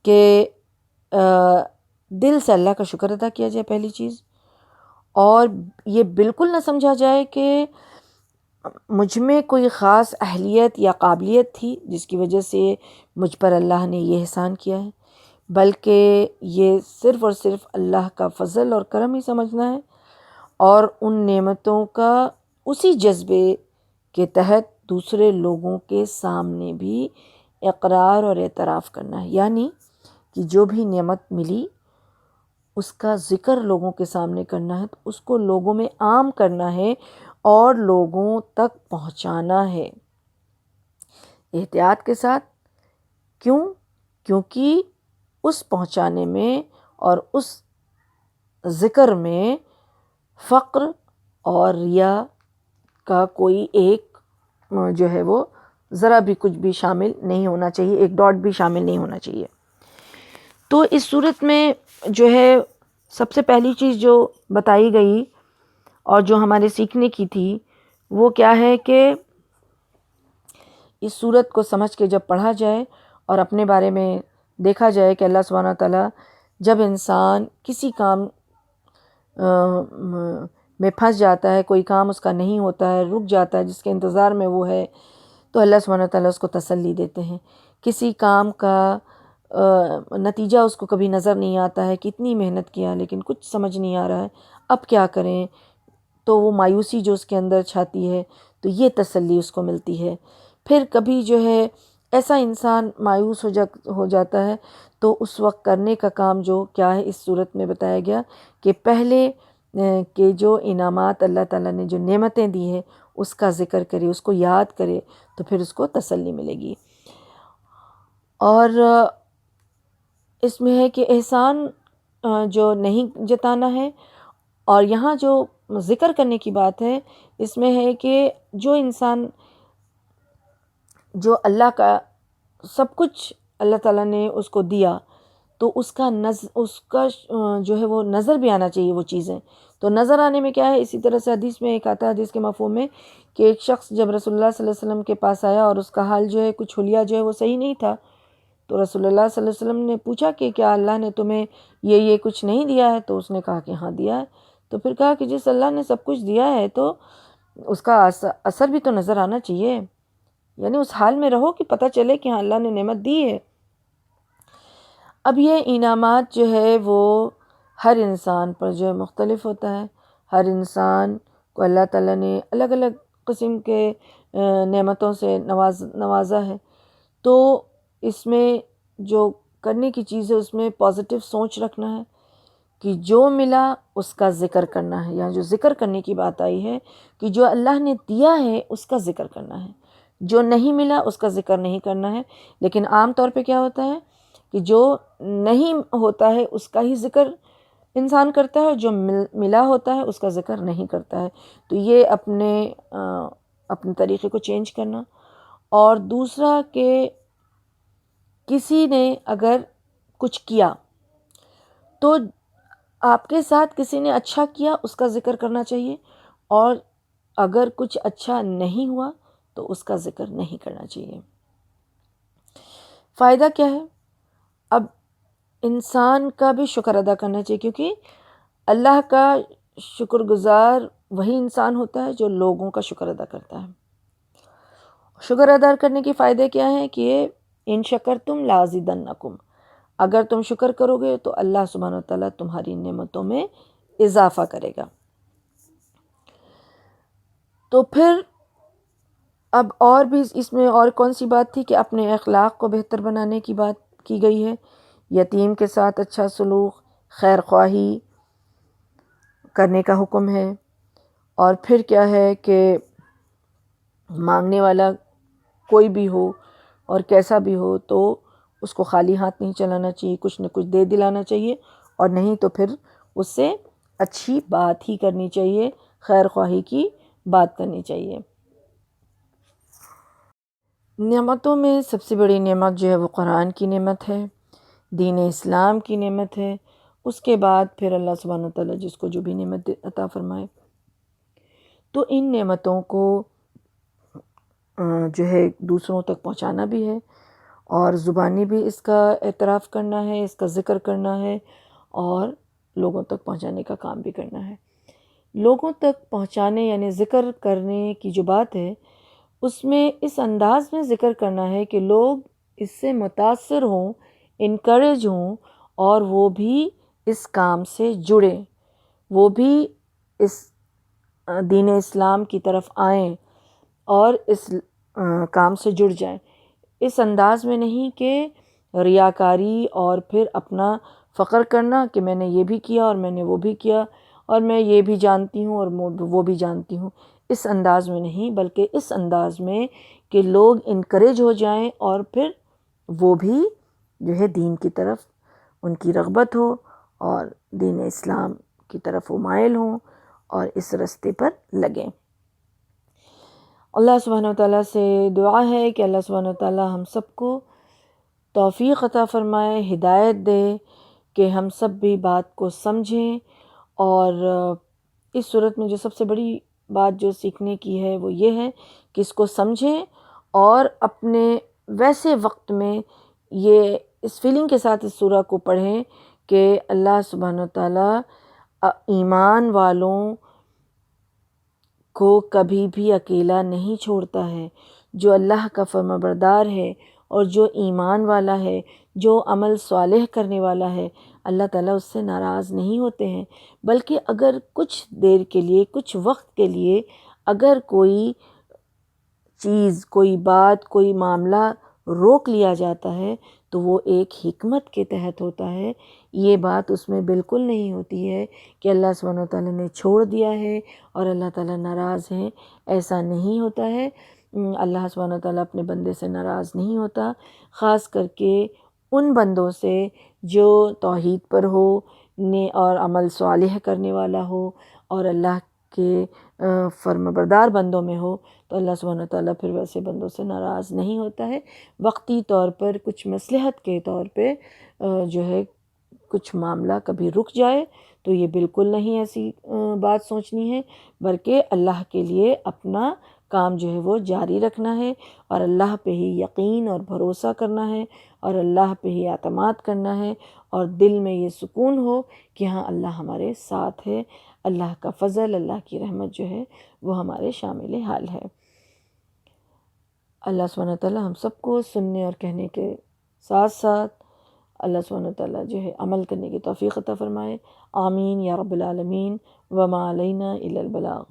کہ دل سے اللہ کا شکر ادا کیا جائے پہلی چیز، اور یہ بالکل نہ سمجھا جائے کہ مجھ میں کوئی خاص اہلیت یا قابلیت تھی جس کی وجہ سے مجھ پر اللہ نے یہ احسان کیا ہے، بلکہ یہ صرف اور صرف اللہ کا فضل اور کرم ہی سمجھنا ہے. اور ان نعمتوں کا اسی جذبے کے تحت دوسرے لوگوں کے سامنے بھی اقرار اور اعتراف کرنا ہے، یعنی کہ جو بھی نعمت ملی اس کا ذکر لوگوں کے سامنے کرنا ہے، تو اس کو لوگوں میں عام کرنا ہے اور لوگوں تک پہنچانا ہے احتیاط کے ساتھ۔ کیوں؟ کیونکہ اس پہنچانے میں اور اس ذکر میں فقر اور ریا کا کوئی ایک جو ہے وہ ذرا بھی کچھ بھی شامل نہیں ہونا چاہیے، ایک ڈاٹ بھی شامل نہیں ہونا چاہیے۔ تو اس صورت میں جو ہے سب سے پہلی چیز جو بتائی گئی اور جو ہمارے سیکھنے کی تھی وہ کیا ہے کہ اس صورت کو سمجھ کے جب پڑھا جائے اور اپنے بارے میں دیکھا جائے کہ اللہ سبحانہ تعالیٰ جب انسان کسی کام میں پھنس جاتا ہے، کوئی کام اس کا نہیں ہوتا ہے، رک جاتا ہے، جس کے انتظار میں وہ ہے، تو اللہ سبحانہ تعالیٰ اس کو تسلی دیتے ہیں۔ کسی کام کا نتیجہ اس کو کبھی نظر نہیں آتا ہے، کتنی محنت کیا لیکن کچھ سمجھ نہیں آ رہا ہے، اب کیا کریں، تو وہ مایوسی جو اس کے اندر چھاتی ہے، تو یہ تسلی اس کو ملتی ہے۔ پھر کبھی جو ہے ایسا انسان مایوس ہو جاتا ہے، تو اس وقت کرنے کا کام جو کیا ہے اس صورت میں بتایا گیا کہ پہلے کہ جو انعامات اللہ تعالیٰ نے جو نعمتیں دی ہیں اس کا ذکر کرے، اس کو یاد کرے، تو پھر اس کو تسلی ملے گی۔ اور اس میں ہے کہ احسان جو نہیں جتانا ہے، اور یہاں جو ذکر کرنے کی بات ہے اس میں ہے کہ جو انسان جو اللہ کا سب کچھ اللہ تعالیٰ نے اس کو دیا، تو اس کا جو ہے وہ نظر بھی آنا چاہیے وہ چیزیں۔ تو نظر آنے میں کیا ہے، اسی طرح سے حدیث میں ایک آتا ہے، حدیث کے مفہوم میں، کہ ایک شخص جب رسول اللہ صلی اللہ علیہ وسلم کے پاس آیا اور اس کا حال جو ہے کچھ حلیہ جو ہے وہ صحیح نہیں تھا، تو رسول اللہ صلی اللہ علیہ وسلم نے پوچھا کہ کیا اللہ نے تمہیں یہ کچھ نہیں دیا ہے؟ تو اس نے کہا کہ ہاں دیا ہے۔ تو پھر کہا کہ جس اللہ نے سب کچھ دیا ہے تو اس کا اثر بھی تو نظر آنا چاہیے، یعنی اس حال میں رہو کہ پتہ چلے کہ ہاں اللہ نے نعمت دی ہے۔ اب یہ انعامات جو ہے وہ ہر انسان پر جو ہے مختلف ہوتا ہے، ہر انسان کو اللہ تعالیٰ نے الگ الگ قسم کے نعمتوں سے نوازا ہے۔ تو اس میں جو کرنے کی چیز ہے اس میں پازیٹیو سوچ رکھنا ہے کہ جو ملا اس کا ذکر کرنا ہے، یا جو ذکر کرنے کی بات آئی ہے کہ جو اللہ نے دیا ہے اس کا ذکر کرنا ہے، جو نہیں ملا اس کا ذکر نہیں کرنا ہے۔ لیکن عام طور پہ کیا ہوتا ہے کہ جو نہیں ہوتا ہے اس کا ہی ذکر انسان کرتا ہے، اور جو ملا ہوتا ہے اس کا ذکر نہیں کرتا ہے۔ تو یہ اپنے طریقے کو چینج کرنا۔ اور دوسرا کہ کسی نے اگر کچھ کیا تو آپ کے ساتھ کسی نے اچھا کیا اس کا ذکر کرنا چاہیے، اور اگر کچھ اچھا نہیں ہوا تو اس کا ذکر نہیں کرنا چاہیے۔ فائدہ کیا ہے؟ اب انسان کا بھی شکر ادا کرنا چاہیے، کیونکہ اللہ کا شکر گزار وہی انسان ہوتا ہے جو لوگوں کا شکر ادا کرتا ہے۔ شکر ادا کرنے کے فائدے کیا ہیں کہ ان شکرتم لازیدنکم، اگر تم شکر کرو گے تو اللہ سبحانہ وتعالیٰ تمہاری نعمتوں میں اضافہ کرے گا۔ تو پھر اب اور بھی اس میں اور کون سی بات تھی کہ اپنے اخلاق کو بہتر بنانے کی بات کی گئی ہے، یتیم کے ساتھ اچھا سلوک، خیر خواہی کرنے کا حکم ہے۔ اور پھر کیا ہے کہ مانگنے والا کوئی بھی ہو اور کیسا بھی ہو تو اس کو خالی ہاتھ نہیں چلانا چاہیے، کچھ نہ کچھ دے دلانا چاہیے، اور نہیں تو پھر اس سے اچھی بات ہی کرنی چاہیے، خیر خواہی کی بات کرنی چاہیے۔ نعمتوں میں سب سے بڑی نعمت جو ہے وہ قرآن کی نعمت ہے، دین اسلام کی نعمت ہے، اس کے بعد پھر اللہ سبحانہ وتعالیٰ جس کو جو بھی نعمت عطا فرمائے۔ تو ان نعمتوں کو جو ہے دوسروں تک پہنچانا بھی ہے، اور زبانی بھی اس کا اعتراف کرنا ہے، اس کا ذکر کرنا ہے، اور لوگوں تک پہنچانے کا کام بھی کرنا ہے۔ لوگوں تک پہنچانے یعنی ذکر کرنے کی جو بات ہے اس میں اس انداز میں ذکر کرنا ہے کہ لوگ اس سے متاثر ہوں، انکریج ہوں، اور وہ بھی اس کام سے جڑیں، وہ بھی اس دین اسلام کی طرف آئیں اور اس کام سے جڑ جائیں، اس انداز میں نہیں کہ ریاکاری اور پھر اپنا فخر کرنا کہ میں نے یہ بھی کیا اور میں نے وہ بھی کیا اور میں یہ بھی جانتی ہوں اور وہ بھی جانتی ہوں، اس انداز میں نہیں، بلکہ اس انداز میں کہ لوگ انکریج ہو جائیں اور پھر وہ بھی جو ہے دین کی طرف ان کی رغبت ہو اور دین اسلام کی طرف وہ مائل ہوں اور اس راستے پر لگیں۔ اللہ سبحانہ وتعالیٰ سے دعا ہے کہ اللہ سبحانہ وتعالیٰ ہم سب کو توفیق عطا فرمائے، ہدایت دے کہ ہم سب بھی بات کو سمجھیں، اور اس صورت میں جو سب سے بڑی بات جو سیکھنے کی ہے وہ یہ ہے کہ اس کو سمجھیں اور اپنے ویسے وقت میں یہ اس فیلنگ کے ساتھ اس سورہ کو پڑھیں کہ اللہ سبحانہ وتعالیٰ ایمان والوں کو کبھی بھی اکیلا نہیں چھوڑتا ہے۔ جو اللہ کا فرما بردار ہے اور جو ایمان والا ہے، جو عمل صالح کرنے والا ہے، اللہ تعالیٰ اس سے ناراض نہیں ہوتے ہیں، بلکہ اگر کچھ دیر کے لیے، کچھ وقت کے لیے اگر کوئی چیز، کوئی بات، کوئی معاملہ روک لیا جاتا ہے تو وہ ایک حکمت کے تحت ہوتا ہے۔ یہ بات اس میں بالکل نہیں ہوتی ہے کہ اللہ سبحانہ وتعالیٰ نے چھوڑ دیا ہے اور اللہ تعالیٰ ناراض ہیں، ایسا نہیں ہوتا ہے۔ اللہ سبحانہ وتعالیٰ اپنے بندے سے ناراض نہیں ہوتا، خاص کر کے ان بندوں سے جو توحید پر ہو اور عمل صالح کرنے والا ہو اور اللہ کے فرما بردار بندوں میں ہو، تو اللہ سبحانہ وتعالیٰ پھر ویسے بندوں سے ناراض نہیں ہوتا ہے۔ وقتی طور پر کچھ مصلحت کے طور پہ جو ہے کچھ معاملہ کبھی رک جائے تو یہ بالکل نہیں ایسی بات سوچنی ہے، بلکہ اللہ کے لیے اپنا کام جو ہے وہ جاری رکھنا ہے اور اللہ پہ ہی یقین اور بھروسہ کرنا ہے اور اللہ پہ ہی اعتماد کرنا ہے، اور دل میں یہ سکون ہو کہ ہاں اللہ ہمارے ساتھ ہے، اللہ کا فضل، اللہ کی رحمت جو ہے وہ ہمارے شامل حال ہے۔ اللہ سبحانہ وتعالیٰ ہم سب کو سننے اور کہنے کے ساتھ ساتھ اللہ سبحانہ وتعالیٰ جو ہے عمل کرنے کی توفیق عطا فرمائے۔ آمین یا رب العالمین، وما علینا الا البلاغ۔